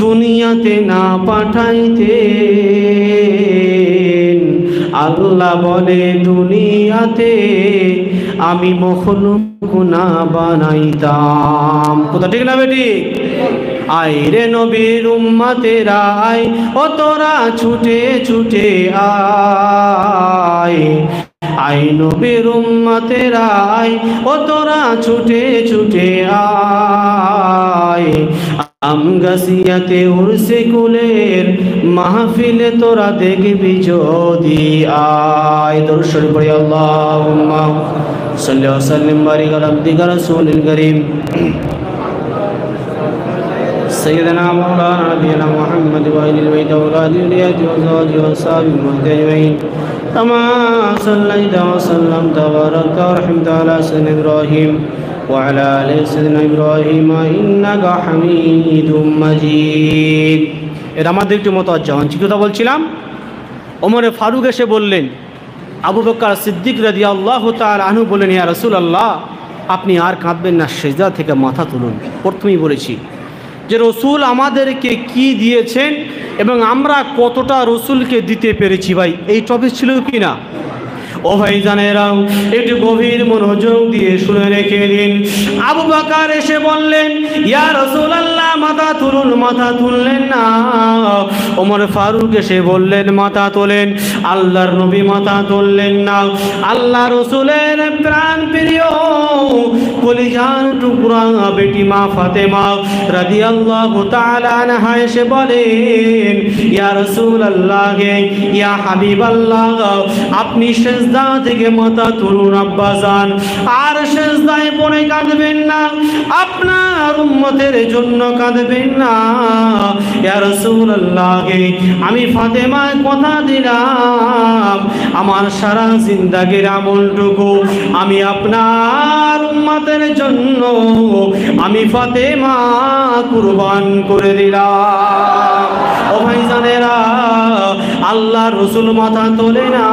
দুনিয়াতে না পাঠাইতেন, আল্লাহ বলে দুনিয়াতে আমি মখলুক না বানাইতাম। কথা ঠিক না বেটি? আয় রে নবীর উম্মতেরা আয়, ও তোরা ছুটে ছুটে আয়, আয় নবীর উম্মতেরা আয়, ও তোরা ছুটে ছুটে আয়, আমগাছিয়াতে উরসে কুলের মাহফিলে তোরা দেখবি যদি আয়। দরুদ শরীফ পড়ি আল্লাহুম্মা সাল্লি ওয়া সাল্লিম বারিক আলা আবদিকা রাসূলিল কারীম سيدنا مولانا نبينا محمد وآل البيت وأولاد البيت وأزواجه وأصحابه أجمعين كما صليت وسلمت وباركت ورحمت على سيدنا إبراهيم وعلى آل سيدنا إبراهيم إنك حميد مجيد। এর আমাদের একটু মতওয়াজ্জা হন। কথা বলছিলাম, ওমরে ফারুক এসে বললেন, আবু বকর সিদ্দিক রাদিয়াল্লাহু তাআলা আনহু বললেন, ইয়া রাসূলুল্লাহ আপনি আর কাঁদবেন না, সিজদা থেকে মাথা তুলুন। প্রথমেই বলেছি যে রসুল আমাদেরকে কি দিয়েছেন এবং আমরা কতটা রসুলকে দিতে পেরেছি। ভাই এই টপিক ছিল কি না? ও ভাই জানেরাও একটু গভীর মনোযোগ দিয়ে শুনে রেখে দিন। আবু বকর এসে বললেন, ইয়া রাসূলুল্লাহ মাথা তুলুন। মাথা তুললেন না। ওমর ফারুক এসে বললেন মাথা তোলেন। আল্লাহর নবী মাথা তুললেন না। আল্লাহ রসুলের প্রাণ প্রিয় কলিজার টুকরা বেটি মা ফাতেমা রাদিয়াল্লাহু তাআলা আনহা এসে বলেন, ইয়া রাসূলুল্লাহ ইয়া হাবিবাল্লাহ আপনি সিজদা থেকে মাথা তুলুন আব্বাজান, আর সিজদায় পড়ে কাঁদবেন না, আপনার উম্মতের জন্য কাঁদবেন না। ইয়া রাসূলুল্লাহ আমি ফাতেমায় কথা দিলাম আমার সারা জিন্দেগীর আমলটুকু আমি আপনার উম্মতের জন্য আমি ফাতেমা কুরবান করে দিলাম। ও ভাইজানেরা আল্লাহ রসুল মাথা তোলে না।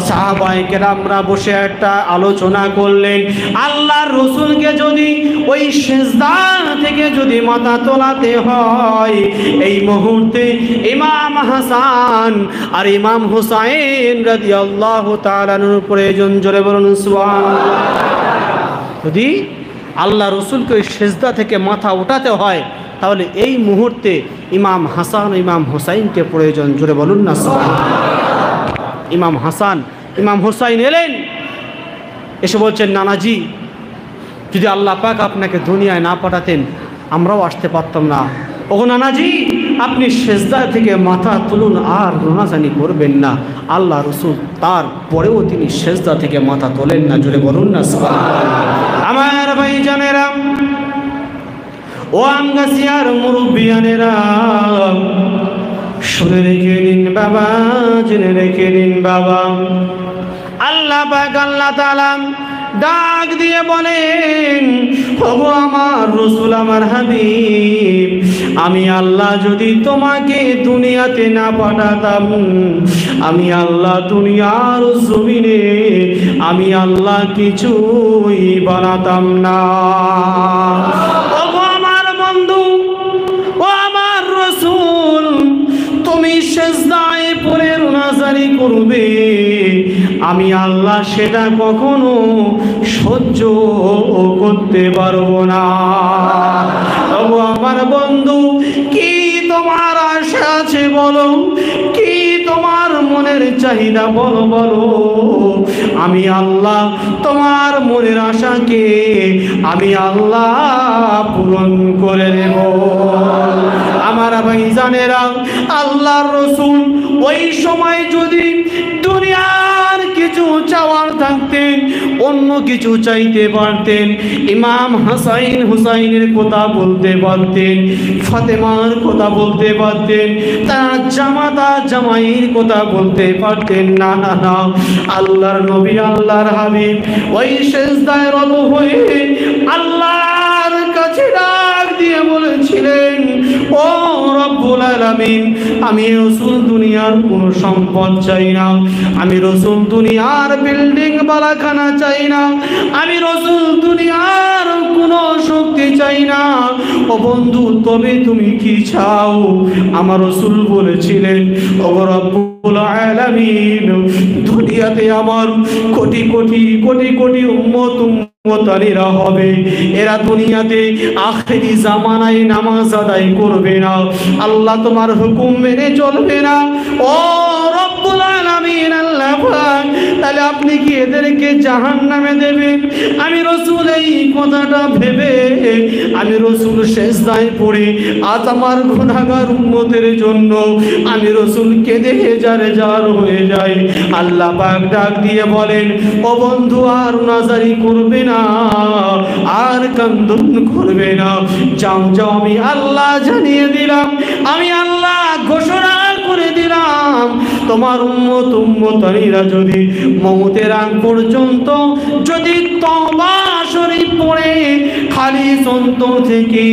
সাহাবায়ে কেরামরা বসে একটা আলোচনা করলেন, আল্লাহর রসুলকে যদি ওই সিজদা থেকে যদি মাথা তোলাতে হয়, এই মুহূর্তে ইমাম হাসান আর ইমাম হুসাইন রাদিয়াল্লাহু তাআলা আনহুর প্রয়োজন। জোরে বলুন সুবহানাল্লাহ। যদি আল্লাহ রসুলকে ওই সিজদা থেকে মাথা উঠাতে হয় তাহলে এই মুহূর্তে ইমাম হাসান ইমাম হুসাইনকে প্রয়োজন। জোরে বলুন না সুবহানাল্লাহ। ইমাম হাসান ইমাম হুসাইন এলেন, এসে বলছেন, নানাজি যদি আল্লাহ পাক আপনাকে দুনিয়ায় না পাঠাতেন আমরাও আসতে পারতাম না। ওগো নানাজি আপনি সিজদা থেকে মাথা তুলুন আর রোনাজানি করবেন না। আল্লাহ রসুল তারপরেও তিনি সিজদা থেকে মাথা তোলেন না। জোরে বলুন না সুবহানাল্লাহ। আমার ভাই জানেরা ও আমগাছিয়ার মুরব্বিয়ানেরা শুনে রেখে দিন বাবা, জেনে রেখে দিন বাবা, আল্লাহ পাক আল্লাহ তাআলা ডাক দিয়ে বলেন, ওগো আমার রাসূল আমার হাবিব, আমি আল্লাহ যদি তোমাকে দুনিয়াতে না পাঠাতাম, আমি আল্লাহ দুনিয়ার জমিনে আমি আল্লাহ কিছুই বানাতাম না। ওগো আমার বন্ধু, ও আমার রাসূল, তুমি সিজদায় পড়ে রোনাজারি করবে, আমি আল্লাহ সেটা কখনো সহ্য করতে পারবো না। তবু আমার বন্ধু কি তোমার আশা আছে বলো, কি তোমার মনের চাহিদা বলো বলো, আমি আল্লাহ তোমার মনের আশাকে আমি আল্লাহ পূরণ করে দেব। আমার ভাইজানেরা আল্লাহর রাসূল ওই সময় যদি দুনিয়ার কিছু চাওয়ার থাকতেন, অন্য কিছু চাইতে পারতেন, ইমাম হাসাইন হুসাইনের কথা বলতে পারতেন, ফাতেমার কথা বলতে পারতেন, তার জামাতা জামাইয়ের কথা বলতে পারতেন না। না না, আল্লাহর নবী আল্লাহর হাবিব ওই সিজদায় রত হয়ে আল্লাহর কাছে ডাক দিয়ে বলেছিলেন, ও রব্বুল আলামিন আলামিন আমি রাসূল দুনিয়ার কোনো সম্পদ চাই না, আমি রাসূল দুনিয়ার বিল্ডিং বালাখানা চাই না, আমি রাসূল দুনিয়ার কোনো শক্তি চাই না। ও বন্ধু তবে তুমি কি চাও? আমার রাসূল বলেছিলেন ও রব্বুল আলামিন দুনিয়াতে আমার কোটি কোটি কোটি কোটি উম্মত উম্মতানিরা হবে, এরা দুনিয়াতে আখেরি জামানায় নামাজ আদায় করবে না, আল্লাহ তোমার হুকুম মেনে চলবে না। ও রব্বুল আলামিন আল্লাহ পাক তাহলে আপনি কি এদেরকে জাহান্নামে দেবেন? আমি রাসূল এই কথাটা ভেবে আমি রাসূল সিজদায় পড়ে আজ আমার গুনাহগার উম্মতের জন্য আমি রাসূল কেঁদে যারে যার হয়ে যাই। আল্লাহ পাক ডাক দিয়ে বলেন ও বন্ধু আর নাজারি করবে না, আর কান্দন করবে না, যাও যাও আমি আল্লাহ জানিয়ে দিলাম, আমি আল্লাহ ঘোষণা করে দিলাম তোমার উম্মত উম্মতানিরা যদি মওতের আগ পর্যন্ত যদি তওবা শরীফ পড়ে খালি অন্তর থেকে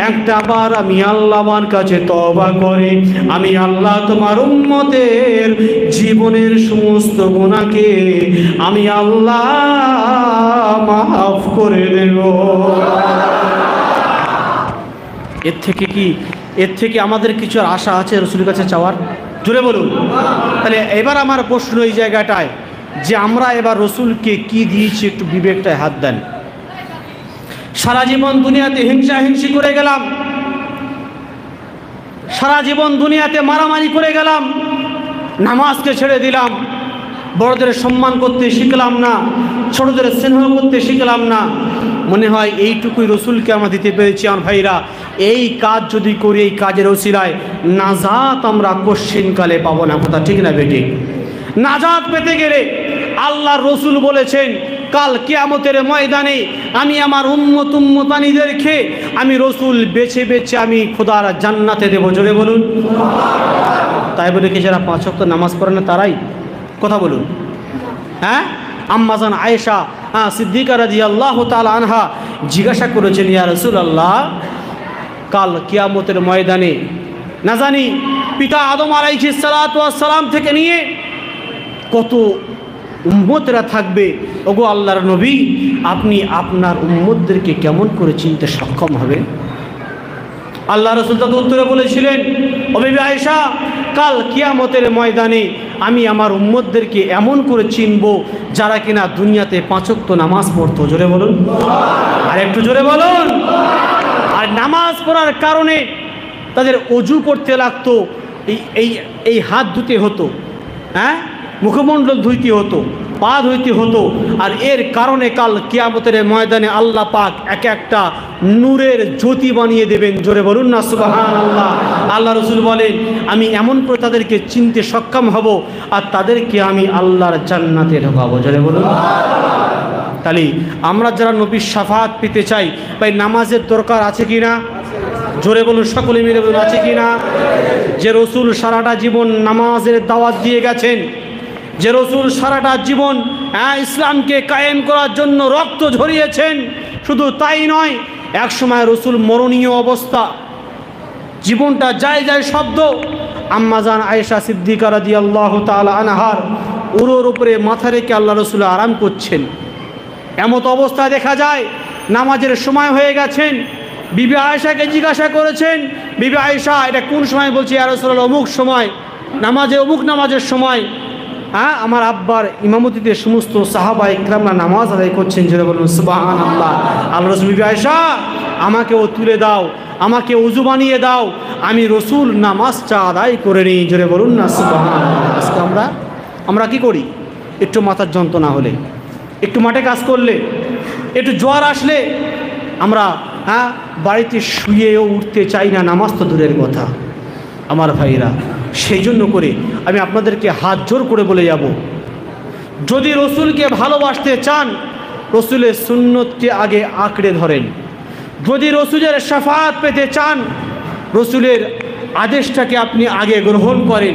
একটা বার আমি আল্লাহর কাছে তওবা করে আমি আল্লাহ তোমার উম্মতের জীবনের সমস্ত গুনাহকে আমি আল্লাহ মাফ করে দেব। এর থেকে আমাদের কিছু আশা আছে রাসূলের কাছে চাওয়ার? জোরে বলুন। তাহলে এবার আমার প্রশ্ন এই জায়গাটায় যে আমরা এবার রাসূলকে কি দিয়েছি একটু বিবেকটায় হাত দেন। সারা জীবন দুনিয়াতে হিংসা হিংসি করে গেলাম, সারা জীবন দুনিয়াতে মারামারি করে গেলাম, নামাজকে ছেড়ে দিলাম, বড়দের সম্মান করতে শিখলাম না, ছোটদের স্নেহ করতে শিখলাম না। মনে হয় এইটুকুই রাসূলকে আমরা দিতে পেরেছি। আমার ভাইরা এই কাজ যদি করি, এই কাজের ওসিলায় নাজাত আমরা কশ্চিনকালে পাবো না। কথা ঠিক না বেটি? নাজাত পেতে গেলে আল্লাহর রাসূল বলেছেন কাল কিয়ামতের ময়দানে আমি আমার উম্মত উম্মতানিদেরকে আমি রাসূল বেছে বেছে আমি খোদার জান্নাতে দেব। জোরে বলুন। তাই বলে কি যারা 5 ওয়াক্ত নামাজ পড়ে না তারাই? কথা বলুন। হ্যাঁ, আম্মাজান আয়েশা সিদ্দিকা রাদিয়াল্লাহু তাআলা আনহা জিজ্ঞাসা করেছেন ইয়া রাসূলুল্লাহ কাল কিয়ামতের ময়দানে না জানি পিতা আদম আলাইহিস সালাতু ওয়াস সালাম থেকে নিয়ে কত উম্মতরা থাকবে, ওগো আল্লাহর নবী আপনি আপনার উম্মতদেরকে কেমন করে চিনতে সক্ষম হবেন? আল্লাহ রাসূল তার উত্তরে বলেছিলেন ও বিবি আয়েশা কাল কিয়ামতের ময়দানে আমি আমার উম্মতদেরকে এমন করে চিনব যারা কিনা দুনিয়াতে 5 ওয়াক্ত নামাজ পড়তো। জোরে বলুন। আর একটু জোরে বলুন। আর নামাজ পড়ার কারণে তাদের ওযু করতে লাগতো, এই হাত ধুতে হতো, হ্যাঁ মুখমণ্ডল ধুইতে হতো, পা ধুইতে হতো। আর এর কারণে কাল কিয়ামতের ময়দানে আল্লাহ পাক এক একটা নূরের জ্যোতি বানিয়ে দেবেন। জোরে বলুন না সুবহানাল্লাহ। আল্লাহ রাসূল বলেন আমি এমন করে তাদেরকে চিনতে সক্ষম হব আর তাদেরকে আমি আল্লাহর জান্নাতে ঢোকাবো। জোরে বলুন। তাহলে আমরা যারা নবীর শাফাত পেতে চাই ভাই নামাজের দরকার আছে কি না? জোরে বলুন, সকলে মিলে বলুন আছে কি না? যে রাসূল সারাটা জীবন নামাজের দাওয়াত দিয়ে গেছেন, যে রাসূল সারাটা জীবন ইসলামকে কায়েম করার জন্য রক্ত ঝরিয়েছেন, শুধু তাই নয় এক সময় রাসূল মরণীয় অবস্থা, জীবনটা যায় যায় শব্দ। আম্মাজান আয়েশা সিদ্দিকা রাদিয়াল্লাহু তাআলা আনহার উরুর উপরে মাথা রেখে আল্লাহ রাসূল আরাম করছেন। এমত অবস্থা দেখা যায় নামাজের সময় হয়ে গেছেন। বিবি আয়েশাকে জিজ্ঞাসা করেছেন বিবি আয়েশা এটা কোন সময়? বলছে ইয়া রাসূলুল্লাহ অমুক সময় নামাজে, অমুক নামাজের সময় আমার আব্বার ইমামতিতে সমস্ত সাহাবা ইকরামরা নামাজ আদায় করছেন। জোরে বলুন সুবহানাল্লাহ। আল্লাহ রাসূল বিবি আয়েশা আমাকেও তুলে দাও, আমাকে ওযু বানিয়ে দাও, আমি রাসূল নামাজটা আদায় করে নিই। জোরে বলুন না সুবহানাল্লাহ। আজকে আমরা কি করি? একটু মাথার যন্ত্রণা হলে, একটু মাঠে কাজ করলে, একটু জ্বর আসলে আমরা বাড়িতে শুয়েও উঠতে চাই না, নামাজ তো দূরের কথা। আমার ভাইরা সেই জন্য করে আমি আপনাদেরকে হাত জোর করে বলে যাব, যদি রাসূলকে ভালোবাসতে চান রাসূলের সুন্নতকে আগে আঁকড়ে ধরেন। যদি রাসূলের শাফাআত পেতে চান রাসূলের আদেশটাকে আপনি আগে গ্রহণ করেন।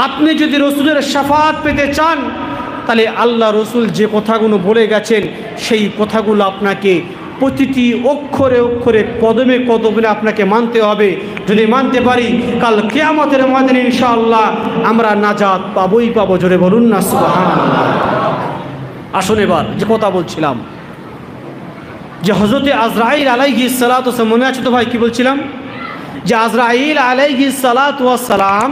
আপনি যদি রাসূলের শাফাআত পেতে চান তাহলে আল্লাহ রাসূল যে কথাগুলো বলে গেছেন সেই কথাগুলো আপনাকে প্রতিটি অক্ষরে অক্ষরে কদমে কদমে আপনাকে মানতে হবে। যদি মানতে পারি কাল কিয়ামতের ময়দানে ইনশাআল্লাহ আমরা নাজাত পাবোই পাবো। জোরে বলুন না সুবহানাল্লাহ। আসুন এবার যে কথা বলছিলাম যে হযরতে আজরাইল আলাইহিস সালাতু ওয়াস সালাম, মনে আছে তো ভাই কি বলছিলাম? যে আজরাইল আলাইহিস সালাতু ওয়াস সালাম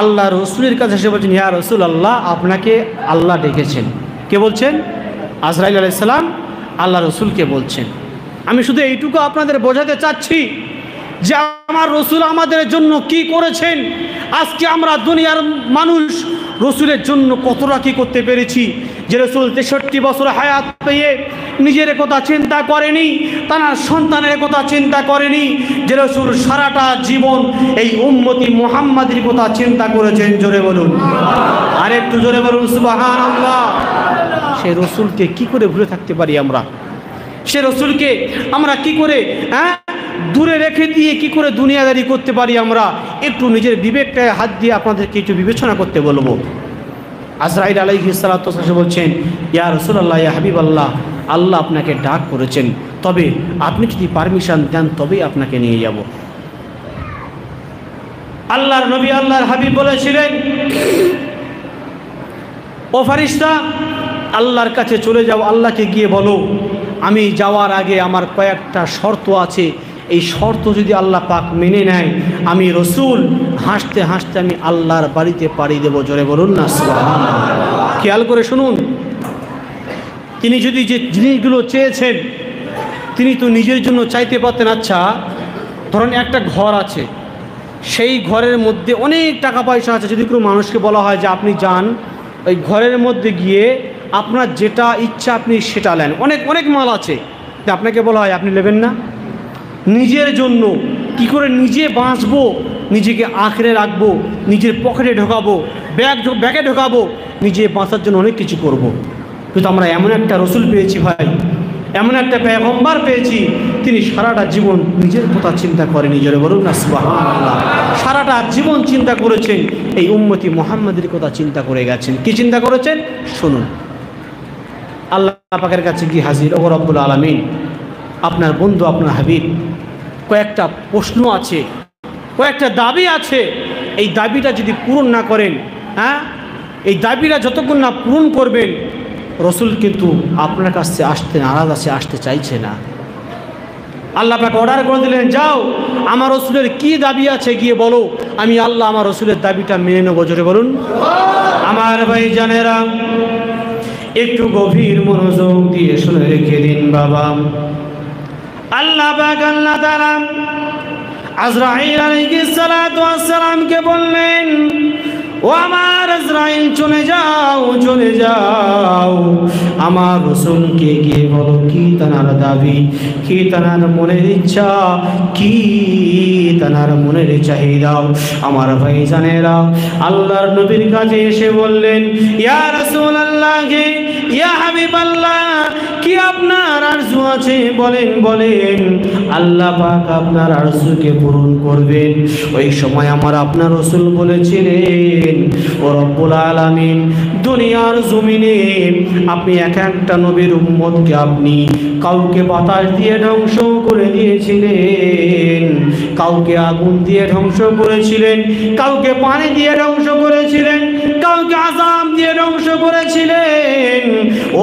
আল্লাহ রসুলের কাছে এসে বলছেন, ইয়া রাসূলুল্লাহ, আপনাকে আল্লাহ ডেকেছেন। কে বলছেন? আজরাইল আলাইহিস সালাম আল্লাহ রসুলকে বলছেন। আমি শুধু এইটুকু আপনাদের বোঝাতে চাচ্ছি যে আমার রসুল আমাদের জন্য কি করেছেন। আজকে আমরা দুনিয়ার মানুষ রসুলের জন্য কতটা কী করতে পেরেছি। যে রসুল 63 বছর হায়াত পেয়ে নিজের কথা চিন্তা করেনি, তার সন্তানের কথা চিন্তা করেনি। যে রসুল সারাটা জীবন এই উম্মতি মুহাম্মাদের কথা চিন্তা করেছেন। জোরে বলুন, আর একটু জোরে বলুন সুবহানাল্লাহ। সেই রসুলকে কি করে ভুলে থাকতে পারি আমরা? সে রসুলকে আমরা কি করে দূরে রেখে দিয়ে কি করে দুনিয়াদারি করতে পারি আমরা? একটু নিজের বিবেকটায় হাত দিয়ে আপনাদেরকে একটু বিবেচনা করতে বলবো। আজরাইল আলাইহিস সালাতু ওয়াস সালাম বলছেন, ইয়া রাসূলুল্লাহ, ইয়া হাবিবাল্লাহ, আল্লাহ আপনাকে ডাক করেছেন, তবে আপনি যদি পারমিশন দেন তবেই আপনাকে নিয়ে যাব। আল্লাহর নবী আল্লাহর হাবিব বলেছিলেন, ও ফারিস্তা, আল্লাহর কাছে চলে যাও, আল্লাহকে গিয়ে বলো আমি যাওয়ার আগে আমার কয়েকটা শর্ত আছে, এই শর্ত যদি আল্লাহ পাক মেনে নেয় আমি রসুল হাসতে হাসতে আমি আল্লাহর বাড়িতে পাড়ি দেব। জোরে বলুন না সুবহানাল্লাহ। খেয়াল করে শুনুন, তিনি যদি যে জিনিসগুলো চেয়েছেন তিনি তো নিজের জন্য চাইতে পারতেন। আচ্ছা ধরুন একটা ঘর আছে, সেই ঘরের মধ্যে অনেক টাকা পয়সা আছে, যদি কোনো মানুষকে বলা হয় যে আপনি যান ওই ঘরের মধ্যে গিয়ে আপনার যেটা ইচ্ছা আপনি সেটা নেন, অনেক অনেক মাল আছে, আপনাকে বলা হয় আপনি নেবেন না? নিজের জন্য কি করে নিজে বাঁচবো, নিজেকে আঁকড়ে রাখবো, নিজের পকেটে ঢোকাবো, ব্যাগে ঢোকাবো, নিজে বাঁচার জন্য অনেক কিছু করব। কিন্তু আমরা এমন একটা রসুল পেয়েছি ভাই, এমন একটা পয়গম্বর পেয়েছি, তিনি সারাটা জীবন নিজের কথা চিন্তা করেনি। জোরে বলুন না সুবহানাল্লাহ। সারাটা জীবন চিন্তা করেছেন, এই উম্মতি মুহাম্মাদের কথা চিন্তা করে গেছেন। কি চিন্তা করেছেন শুনুন। আল্লাহ পাকের কাছে কি হাজির, ও রব্বুল আলামিন, আপনার বন্ধু আপনার হাবিব কয়েকটা প্রশ্ন আছে, কয়েকটা দাবি আছে, এই দাবিটা যদি পূরণ না করেন, এই দাবিটা যতক্ষণ না পূরণ করবেন রসুল কিন্তু আপনার কাছে আসতে নারাজ আছে, আসতে চাইছে না। আল্লাহ পাক অর্ডার করে দিলেন, যাও আমার রসুলের কি দাবি আছে গিয়ে বলো, আমি আল্লাহ আমার রসুলের দাবিটা মেনে নেবো। জোরে বলুন। আমার ভাই জানেরা একটু গভীর মনোযোগ দিয়ে শুনে রেখে দিন বাবা। আল্লাহ পাক আল্লাহ তাআলা আজরাইল আলাইহিস সালাতু ওয়াস সালামকে বললেন, ও আমার আজরাইল চলে যাও, চলে যাও, আমার রসুলকে গিয়ে বলো কি তানার দাবি, কি তানার মনের ইচ্ছা, কি তানার মনের চাহিদা। আমার ভাইজানেরা আল্লাহর নবীর কাছে এসে বললেন, ইয়া রাসূলুল্লাহ, ইয়া হাবিবাল্লাহ, কি আপনার আরজু আছে বলেন, বলেন। আল্লাহ পাক আপনার আরজুকে পূরণ করবেন। ওই সময় আমার আপনার রসুল বলেছিলেন, ও রব্বুল আলামিন, দুনিয়ার জমিনে আপনি এক একটা নবীর উম্মতকে আপনি কাউকে বাতাস দিয়ে ধ্বংস করে দিয়েছিলেন, কাউকে আগুন দিয়ে ধ্বংস করেছিলেন, কাউকে পানি দিয়ে ধ্বংস করেছিলেন, কাউকে আযাব দিয়ে ধ্বংস করেছিলেন।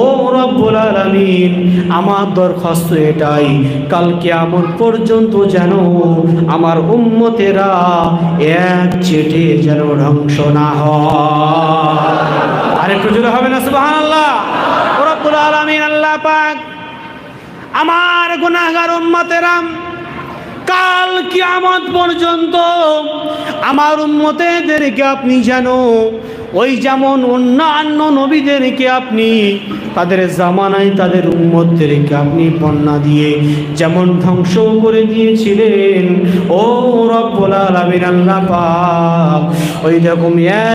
ও রব্বুল আলামিন, আমার দরখাস্ত এটাই, কাল কিয়ামত পর্যন্ত যেন আমার উম্মতেরা এক চেটে যেন ধ্বংস না হয়। আরেকটু জোরে হবে না সুবহানাল্লাহ। ও রব্বুল আলামিন আল্লাহ পাক আমার গুনাহগার উম্মতেরা কাল কিয়ামত পর্যন্ত আমার উম্মতেদেরকে আপনি যেন ওই যেমন অন্যান্য নবীদেরকে আপনি তাদের জামানায় তাদের উম্মতদেরকে আপনি বন্যা দিয়ে যেমন ধ্বংস করে দিয়েছিলেন, ও রব্বুল আলামিন আল্লাহ পাক ওই রকম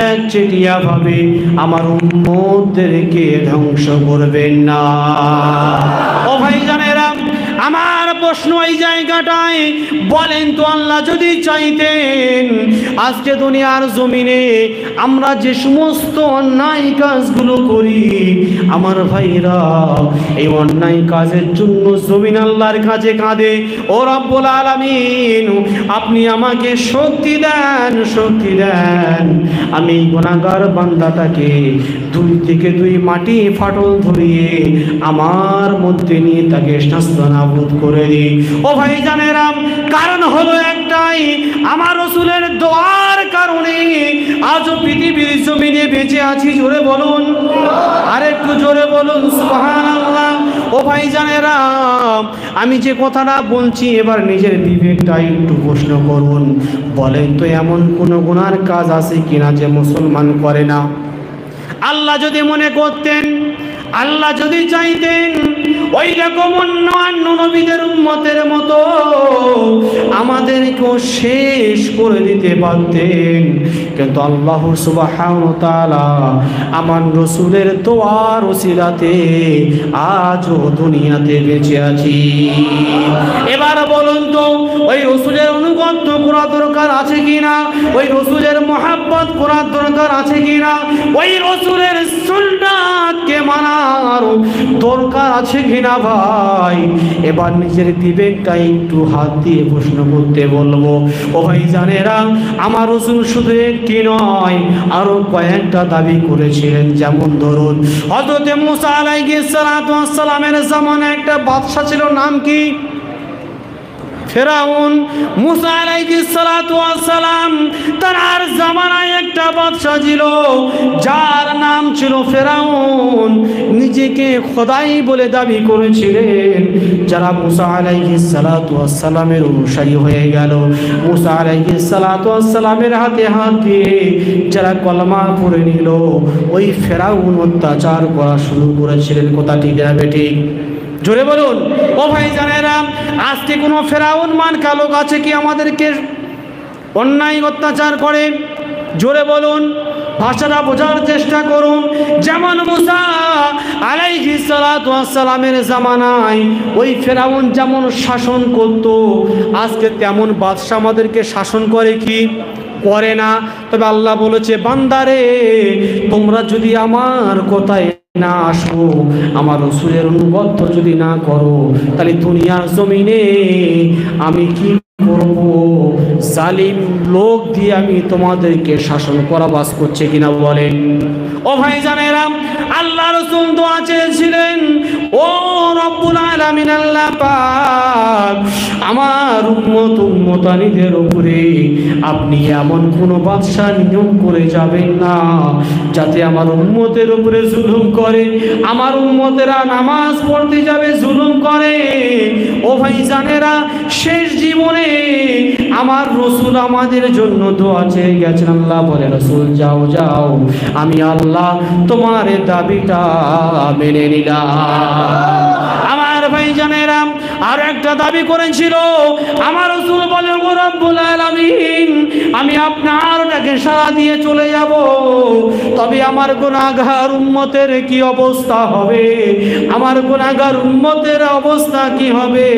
একচেটিয়া ভাবে আমার উম্মতদেরকে ধ্বংস করবেন না। ও ভাইজানেরা, আমার প্রশ্ন এই জায়গাটায়, বলেন তো আল্লাহ যদি চাইতেন আজকে দুনিয়ার জমিনে আমরা যে সমস্ত অন্যায় কাজগুলো করি, আমার ভাইরা এই অন্যায় কাজের জন্য জমিন আল্লাহর কাছে কাঁদে, ও রব্বুল আলামিন আপনি আমাকে শক্তি দেন, শক্তি দেন, আমি গুনাহগার বান্দাটাকে 2 থেকে 2 মাটি ফাটল ধরিয়ে আমার মধ্যে নিয়ে তাকে নাস্তানাবুদ করে দিই। ও ভাই জানেরাম, কারণ হলো একটাই, আমার রাসূলের দোয়ার কারণে আজও পৃথিবীর জমিনে বেঁচে আছি। জোরে বলুন, আরেকটু জোরে বলুন সুবহানাল্লাহ। ও ভাই জানেরাম, আমি যে কথাটা বলছি এবার নিজের বিবেকটা একটু প্রশ্ন করুন, বলেন তো এমন কোন গুনার কাজ আছে কিনা যে মুসলমান করে না? আল্লাহ যদি মনে করতেন, আল্লাহ যদি চাইতেন, ওই রকম অন্য নবীদের উম্মতের মতো আমাদেরকেও শেষ করে দিতে পারতেন, কিন্তু আল্লাহ সুবহানাহু ওয়া তাআলা আমার রাসূলের দোয়ার ওসিলাতে আজও দুনিয়াতে বেঁচে আছি। এবার বলুন তো, ওই রাসূলের অনুগত করা দরকার আছে কিনা? ওই রাসূলের মহব্বত করা দরকার আছে কিনা? ওই রাসূলের সুন্নাতকে মানার দরকার আছে কিনা ভাই? এবার নিজের বিবেকটা একটু হাত দিয়ে প্রশ্ন করতে বলবো। ও ভাই জানেরা, আমার রাসূল শুধু একটি নয়, আরো কয়েকটা দাবি করেছিলেন। যেমন ধরুন, হযরত মুসা আলাইহিস সালাতু ওয়াস সালামের জামানায় একটা বাদশা ছিল, নাম কি? ফেরাউন। মুসা আলাইহিস সালাতু ওয়াস সালাম, তার জামানায় একটা বাদশা ছিল যার নাম ছিল ফেরাউন, নিজেকে খোদাই বলে দাবি করেছিলেন। যারা মুসা আলাইহিস সালাতু ওয়াস সালামের অনুসারী হয়ে গেল, মুসা আলাইহিস সালাতু ওয়াস সালামের হাতে হাত দিয়ে যারা কলমা পড়ে নিল, ওই ফেরাউন অত্যাচার করা শুরু করেছিলেন। কথা ঠিক না বেঠিক? জোরে বলুন। ও ভাই জানেরা, আজকে কোনো ফেরাউন মার্কা লোক আছে কি আমাদেরকে অন্যায় অত্যাচার করে? জোরে বলুন, ভাষাটা বোঝার চেষ্টা করুন। যেমন মুসা আলাইহিস সালাতু ওয়াস সালামের জামানায় ওই ফেরাউন যেমন শাসন করত, আজকে তেমন বাদশা আমাদেরকে শাসন করে কি? করে না। তবে আল্লাহ বলেছে, বান্দারে তোমরা যদি আমার কথায় না আসো, আমার রাসূলের অনুগত যদি না করো, তাহলে দুনিয়ার জমিনে আমি কি করব? জালিম লোক দিয়ে আমি তোমাদেরকে শাসন করা বাস করছে কিনা বলেন? ও ভাই জানেরা, আল্লাহ রাসূল দোয়া চেয়েছিলেন, ও রব্বুল আলামিন আল্লাহ পাক, আমার উম্মতানিদের উপরে আপনি এমন কোনো বাদশা নিয়োগ করে যাবেন না যাতে আমার উম্মতের উপরে জুলুম করে, আমার উম্মতেরা নামাজ পড়তে যাবে জুলুম করে। ও ভাই জানেরা, শেষ জীবনে আমার রাসূল আমাদের জন্য দোয়া চেয়ে গেছেন। আল্লাহ বলে, রাসূল যাও যাও, আমি আল্লাহ তোমার দাবিটা মেনে নিলাম। আমার ভাই জানেরা, আর একটা দাবি করেছিল আমার রাসূল বলে, ও রব্বুল আলামিন, আমি আপনার ডাকে সাড়া দিয়ে চলে যাব, তবে আমার গুনাহগার উম্মতের কি অবস্থা হবে? আমার গুনাহগার উম্মতের অবস্থা কি হবে?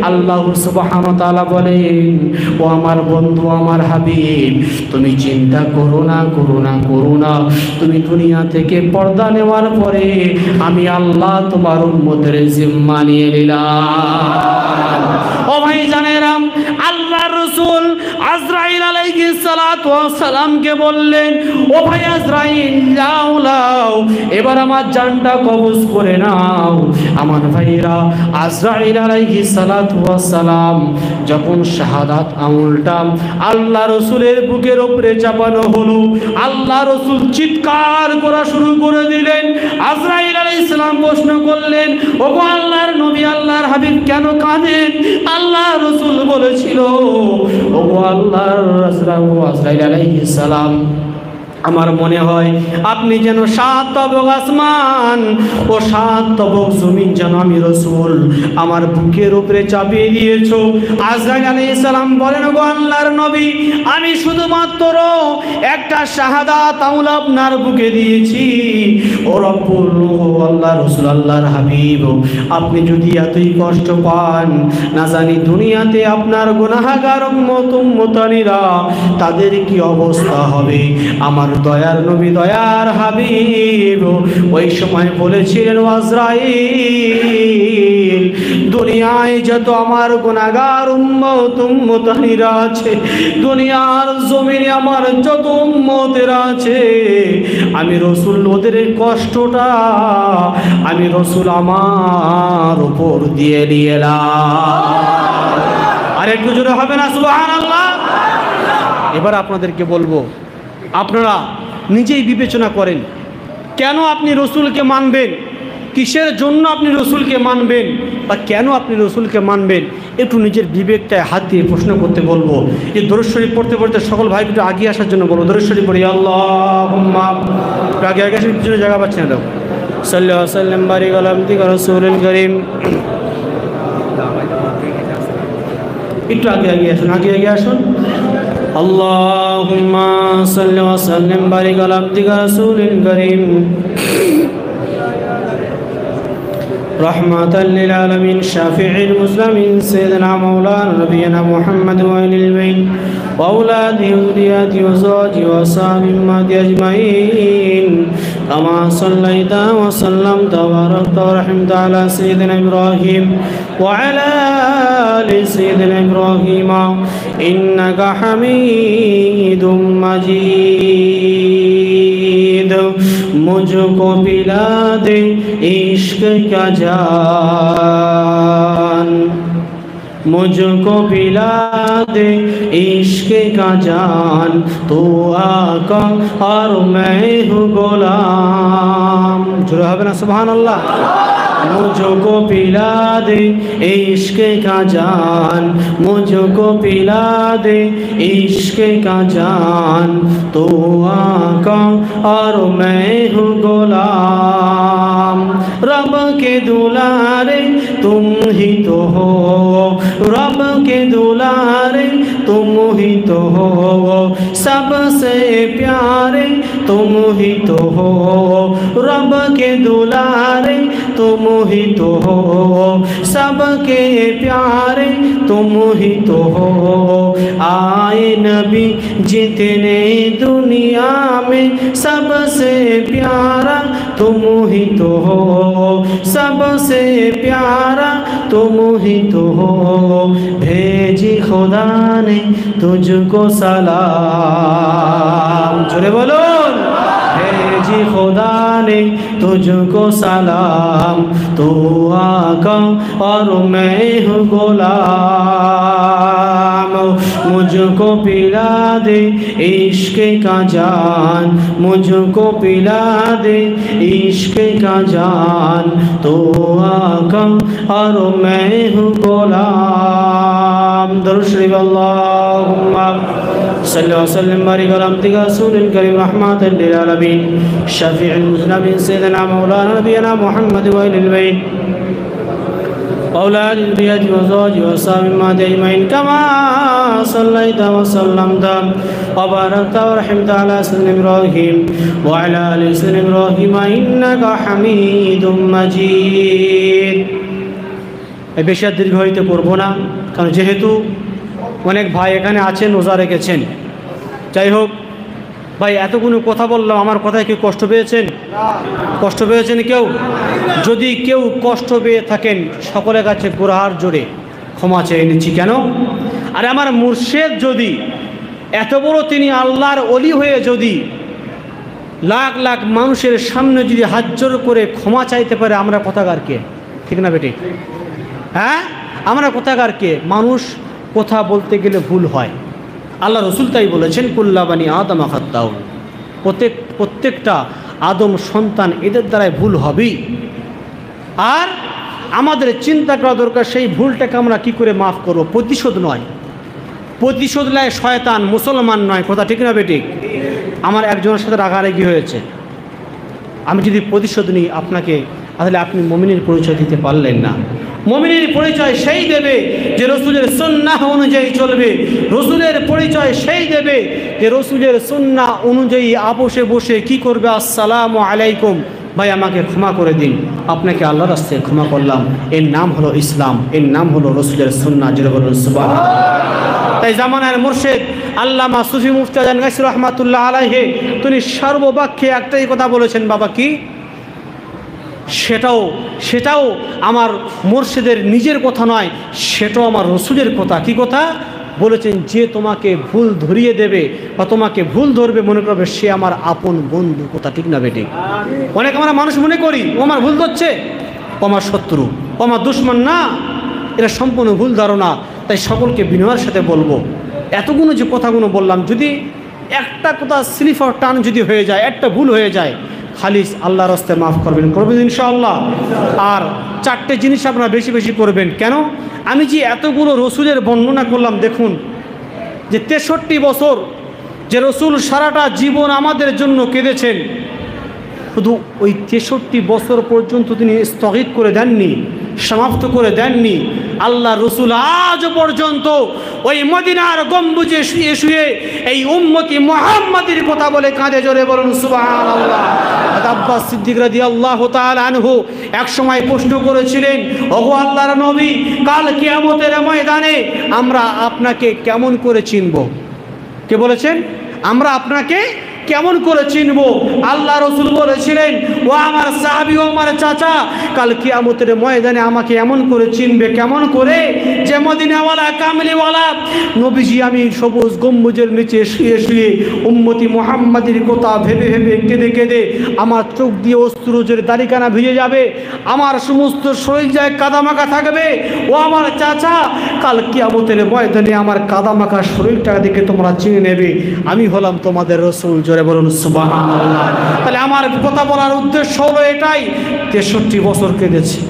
আল্লাহ সুবহানাহু ওয়া তাআলা বলেন, ও আমার বন্ধু, আমার হাবিব, তুমি চিন্তা করো না, করো না, করো না। তুমি দুনিয়া থেকে পর্দা নেওয়ার পরে আমি আল্লাহ তোমার উম্মতের জিম্মা নিয়ে নিলাম। ও ভাই জানেরাম, আল্লাহর রাসূল আজরাইল আলাইহিস সালাতু ওয়াস সালামকে বললেন, ও ভাই আজরাইল, যাও লাও, এবার আমার জানটা কবজ করে নাও। আমার ভাইরা, আজরাইল আলাইহিস সালাতু ওয়াস সালাম যখন শাহাদাত আঙুলটা আল্লাহ রাসূলের বুকের উপরে চাপানো হলো, আল্লাহ রাসূল চিৎকার করা শুরু করে দিলেন। আজরাইল আলাইহিস সালাম প্রশ্ন করলেন, ওগো আল্লাহর নবী, আল্লাহর হাবিব, কেন কাঁদেন? আল্লাহ রাসূল বলেছিল, ওগো আল্লাহর রাসূল, আজরাইল আলাইহিস সালাম আমার মনে হয় আপনি যেন 7 তবক আসমান ও 7 তবক জমিন যেন আমি রাসূল আমার বুকের উপরে চাপিয়ে দিয়েছো। আজরাইল আলাইহিস সালাম বলেন, গো আল্লাহর নবী, আমি শুধুমাত্র একটা শাহাদাত আউল আপনার বুকে দিয়েছি। ও রব্বুল আল্লাহ রাসূল আল্লাহর হাবিব, আপনি যদি এতই কষ্ট পান, না জানি দুনিয়াতে আপনার গুনাহগার উম্মতানিরা তাদের কি অবস্থা হবে। আমার দয়ার নবী দয়ার হাবিব ওই সময় বলেছিলেন, আজরাইল, দুনিয়ায় যত আমার গুনাহগার উম্মতানিরা আছে, দুনিয়ার জমিনে আমার যত উম্মতেরা আছে, আমি রাসূল ওদের কষ্টটা আমি রাসূল আমার উপর দিয়ে নিলাম। আর একটু জোরে হবে না সুবহানাল্লাহ? এবার আপনাদেরকে বলবো, আপনারা নিজেই বিবেচনা করেন, কেন আপনি রসুলকে মানবেন, কিসের জন্য আপনি রসুলকে মানবেন, বা কেন আপনি রসুলকে মানবেন, একটু নিজের বিবেকটায় হাত দিয়ে প্রশ্ন করতে বলবো। এই দরুদ শরীফ পড়তে পড়তে সকল ভাই একটু আগিয়ে আসার জন্য বলবো। দরুদ শরীফ পড়ি, আল্লাহুম্মা, আগে আগে আসার পিছনে জায়গা পাচ্ছি না, দাও সাল্লাল্লাহু আলাইহি ওয়াসাল্লাম বারিক আলা আবদিকা রাসূলিল কারীম। একটু আগে আগে আসুন, আগে আগে আসুন। আল্লাহুম্মা সাল্লি ওয়া সাল্লিম বারিক আলা আবদিকা রাসূলিল কারীম রাহমাতাল লিল আলামিন শাফিউল মুসলিমিন সাইয়্যিদিনা মাওলানা নবিয়িনা মুহাম্মদ ওয়া আলিল বাইত ওয়া আওলাদিহি ওয়া যুররিয়াতিহি ওয়া আজওয়াজিহি ওয়া সাহবিহি আজমাইন কামা সাল্লাইতা ওয়া সাল্লামতা ওয়া বারাকতা ওয়া রাহিমতা আলা সাইয়্যিদিনা ইব্রাহিম ওয়া আলা আলি সাইয়্যিদিনা ইব্রাহিম ইন্নাকা হামিদুম মাজিদ। मुझको पिला दे इश्क का जान, मुझको पिला दे इश्क का जान, तू आका और मैं हूँ गुलाम। जुड़ा है ना सुभान अल्लाह। मुझको पिला दे इश्क का जान, मुझको पिला दे इश्क का जान, तो आका और मैं हूँ गुलाम। रब के दुलारे तुम ही तो हो, रब के दुलारे तुम ही तो हो, सबसे प्यारे तुम ही तो हो, रब के दुलारे तुम ही तो हो, सबके प्यारे तुम ही तो हो। आए नबी जितने दुनिया में, सबसे प्यारा तुम ही तो हो, सबसे प्यारा तुम ही तो हो। भेजी खुदा ने तुझको सलाम, जोरे बोलो, भेजी खुदा ने तुझको सलाम, तू आका और मैं हूँ गुलाम। मुझको पिला दे इश्क का जान, मुझको पिला दे इश्क का जान, तू आका और मैं हूँ गुलाम। दरूद शरीफ अल्लाहुम्मा सल्लल्लाहु अलैहि वसल्लम बारिक अला अब्दिका रसूलिल करीम रहमतल लिल आलमीन शफीउल मुज़नबिन सय्यिदना मौलाना नबियना मुहम्मद व अलिल बैत औलाद ज़ुर्रिय्यत व ज़ौज व साबिमात अजमईन कमा सल्लैता व सल्लमता व बारकता व रहमता अला सय्यिदिना इब्राहीम व अला आलि सय्यिदिना इब्राहीम इन्नाका हामीदुम मजीद। বেশি আর দীর্ঘ হইতে করব না, কারণ যেহেতু অনেক ভাই এখানে আছেন, রোজা রেখেছেন। যাই হোক ভাই, এতগুলো কথা বললাম, আমার কথায় কেউ কষ্ট পেয়েছেন? কষ্ট পেয়েছেন কেউ? যদি কেউ কষ্ট পেয়ে থাকেন, সকলের কাছে গোড়াহার জোরে ক্ষমা চেয়ে নিচ্ছি। কেন? আর আমার মুর্শেদ যদি এত বড়, তিনি আল্লাহর ওলি হয়ে যদি লাখ লাখ মানুষের সামনে যদি হাত জোর করে ক্ষমা চাইতে পারে, আমরা কথাকার কে? ঠিক না বেটি? হ্যাঁ, আমরা কথাকার কে? মানুষ কথা বলতে গেলে ভুল হয়। আল্লাহ রসুল তাই বলেছেন, কুল্লা বানি আদম খাত্তাউন, প্রত্যেকটা আদম সন্তান এদের দ্বারাই ভুল হবেই। আর আমাদের চিন্তা করা দরকার, সেই ভুলটাকে আমরা কি করে মাফ করব। প্রতিশোধ নয়, প্রতিশোধ নেয় শয়তান, মুসলমান নয়। কথা ঠিক না বেটি? আমার একজনের সাথে রাগারাগি হয়েছে, আমি যদি প্রতিশোধ নিই আপনাকে, তাহলে আপনি মুমিনের পরিচয় দিতে পারলেন না। মুমিনের পরিচয় সেই দেবে যে রসুলের সুন্নাহ অনুযায়ী চলবে। রসুলের পরিচয় সেই দেবে যে রসুলের সুন্নাহ অনুযায়ী আপোষে বসে কি করবে, আসসালামু আলাইকুম ভাই আমাকে ক্ষমা করে দিন, আপনাকে আল্লাহর রাস্তায় ক্ষমা করলাম। এর নাম হলো ইসলাম, এর নাম হলো রসুলের সুন্নাহ। জোরে বলুন সুবহানাল্লাহ। তাই জামানার মুর্শিদ আল্লামা সুফি মুফতি আজান গায়সী রহমাতুল্লাহ আলাইহি তিনি সর্ববাক্যে একটাই কথা বলেছেন, বাবা কি? সেটাও আমার মুর্শিদের নিজের কথা নয়, সেটাও আমার রসুলের কথা। কি কথা বলেছেন? যে তোমাকে ভুল ধরিয়ে দেবে বা তোমাকে ভুল ধরবে মনে করবে সে আমার আপন বন্ধু। কথা ঠিক না বেটি? অনেক আমরা মানুষ মনে করি ও আমার ভুল ধরছে, ও আমার শত্রু, ও আমার দুশ্মন। না, এটা সম্পূর্ণ ভুল ধারণা। তাই সকলকে বিনয়ের সাথে বলবো, এতগুলো যে কথাগুলো বললাম, যদি একটা কথা স্লিপ অফ টার্ন যদি হয়ে যায়, একটা ভুল হয়ে যায়, খালিস আল্লাহর রাস্তায় মাফ করবেন ইনশাআল্লাহ। আর চারটে জিনিস আপনারা বেশি বেশি করবেন। কেন? আমি যে এতগুলো রসুলের বর্ণনা করলাম, দেখুন যে 63 বছর যে রসুল সারাটা জীবন আমাদের জন্য কেঁদেছেন, শুধু ওই 63 বছর পর্যন্ত তিনি স্থগিত করে দেননি, সমাপ্ত করে দেননি। আল্লাহ রসুল আজ পর্যন্ত ওই মদিনার গম্বুজে শুয়ে শুয়ে এই উম্মতি মুহাম্মাদের কথা বলে কাঁদে। জোরে বলুন সুবহানাল্লাহ। আব্বাস সিদ্দিক রাদিয়াল্লাহু তাআলা আনহু এক সময় প্রশ্ন করেছিলেন, ওগো আল্লাহর নবী, কাল কিয়ামতের ময়দানে আমরা আপনাকে কেমন করে চিনব? কে বলেছেন? আমরা আপনাকে কেমন করে চিনব? আল্লাহ রসুল বলেছিলেন, ও আমার সাহাবী, ও আমার চাচা, কাল কিয়ামতের ময়দানে আমাকে এমন করে চিনবে। কেমন করে? যে মদিনাওয়ালা কামলিওয়ালা নবীজি আমি সবুজ গম্বুজের নিচে শুয়ে শুয়ে উম্মতি মুহাম্মাদের কথা ভেবে ভেবে কেঁদে কেঁদে আমার চোখ দিয়ে অশ্রুজের দাড়িখানা ভিজে যাবে, আমার সমস্ত শরীর যায় কাদামাখা থাকবে। ও আমার চাচা, কাল কিয়ামতের ময়দানে আমার কাদামাখা শরীরটা দেখে তোমরা চিনে নেবে আমি হলাম তোমাদের রসুল। জোরে বলুন সুবহানাল্লাহ। তাহলে আমার কথা বলার উদ্দেশ্য হলো এটাই, 63 বছর কেঁদেছি,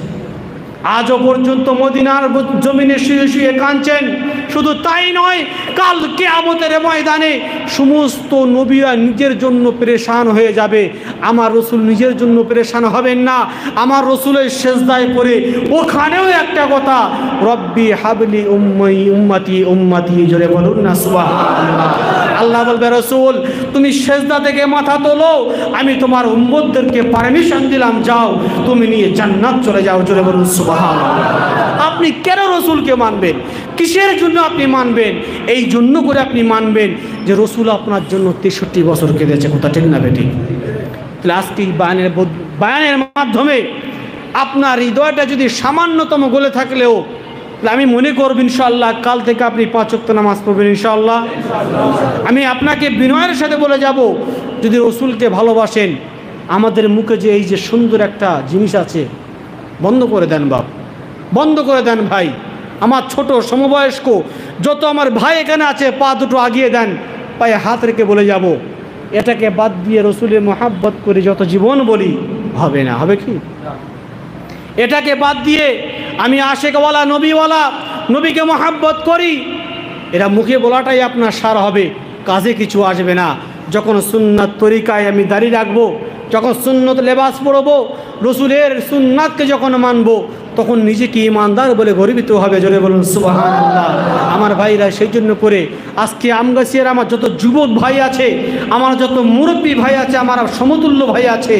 আজও পর্যন্ত মদিনার জমিনে শুয়ে শুয়ে কাঁদছেন। শুধু তাই নয়, কাল কিয়ামতের ময়দানে সমস্ত নবীরা নিজের জন্য পেরেশান হয়ে যাবে, আমার রসুল নিজের জন্য পেরেশান হবেন না। আমার রসুলের সেজদায় পড়ে ওখানেও একটা কথা, রব্বি হাবলি উম্মতি উম্মতি। জোরে বলুন না সুবহানাল্লাহ। আল্লাহ বলবে, রসুল তুমি সেজদা থেকে মাথা তোলো, আমি তোমার উম্মতদেরকে পারমিশন দিলাম, যাও তুমি নিয়ে জান্নাত চলে যাও। জোরে বলুন সুবহানাল্লাহ। আপনি কেন রসুলকে মানবেন? কিসের জন্য আপনি মানবেন? এই জন্য করে আপনি মানবেন যে রসুল আপনার জন্য 63 বছর কেঁদেছে। কথা ঠিক না বেটি? তাহলে আজকে বায়ানের মাধ্যমে আপনার হৃদয়টা যদি সামান্যতম গলে থাকলেও, আমি মনে করব ইনশাআল্লাহ কাল থেকে আপনি 5 ওয়াক্ত নামাজ পড়বেন ইনশাআল্লাহ। আমি আপনাকে বিনয়ের সাথে বলে যাব, যদি রসুলকে ভালোবাসেন, আমাদের মুখে যে এই যে সুন্দর একটা জিনিস আছে, বন্ধ করে দেন বাপ, বন্ধ করে দেন ভাই। আমার ছোট সমবয়স্ক যত আমার ভাই এখানে আছে, পা দুটো আগিয়ে দেন, পায়ে হাত রেখে বলে যাব, এটাকে বাদ দিয়ে রসুলের মহাব্বত করে যত জীবন বলি হবে না। হবে কি? এটাকে বাদ দিয়ে আমি আশেকওয়ালা নবীওয়ালা নবীকে মহাব্বত করি, এটা মুখে বলাটাই আপনার সার হবে, কাজে কিছু আসবে না। যখন সুন্নাত তরিকায় আমি দাঁড়িয়ে রাখবো, যখন সুন্নত লেবাস পরবো, রসুলের সুন্নাতকে যখন মানবো, তখন নিজেকে ইমানদার বলে গর্বিত হবে। জোরে বলুন সুবহানাল্লাহ। আমার ভাইরা, সেই জন্য করে আজকে আমগাছিয়ার আমার যত যুবক ভাই আছে, আমার যত মুরব্বী ভাই আছে, আমার সমতুল্য ভাই আছে,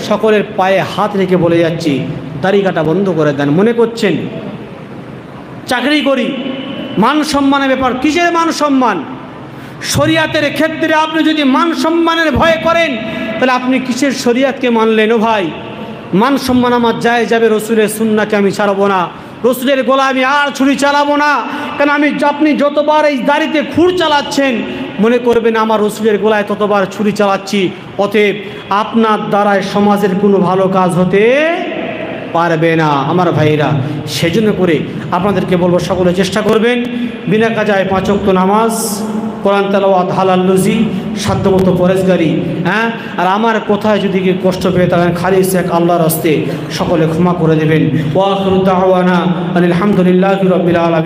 সকলের পায়ে হাত রেখে বলে যাচ্ছি, দাড়ি কাটা বন্ধ করে দেন। মনে করছেন চাকরি করি, মান সম্মানের ব্যাপার। কিসের মান সম্মান? শরিয়াতের ক্ষেত্রে আপনি যদি মান সম্মানের ভয় করেন, তাহলে আপনি কিসের শরিয়াতকে মানলেন? ও ভাই, মান সম্মান আমার যায় যাবে, রসুলের সুন্নাহকে আমি ছাড়বো না, রসুলের গলা আমি আর ছুরি চালাবো না। কেন? আপনি যতবার এই দাড়িতে খুর চালাচ্ছেন, মনে করবেন আমার রসুলের গলায় ততবার ছুরি চালাচ্ছি। অতএব আপনার দ্বারায় সমাজের কোনো ভালো কাজ হতে পারবে না আমার ভাইরা। সেজন্য করে আপনাদেরকে বলবো, সকলে চেষ্টা করবেন বিনা কাজায় 5 ওয়াক্ত নামাজ, কোরআন তেলাওয়াত, হালাল রুজি, সাধ্যমতো পরেজগারি। হ্যাঁ, আর আমার কোথায় যদি কি কষ্ট পেয়ে থাকেন, খালিস এক আল্লাহর হস্তে সকলে ক্ষমা করে দেবেন। ওয়া আখিরু দাওয়ানা আলহামদুলিল্লাহি রাব্বিল আলামিন।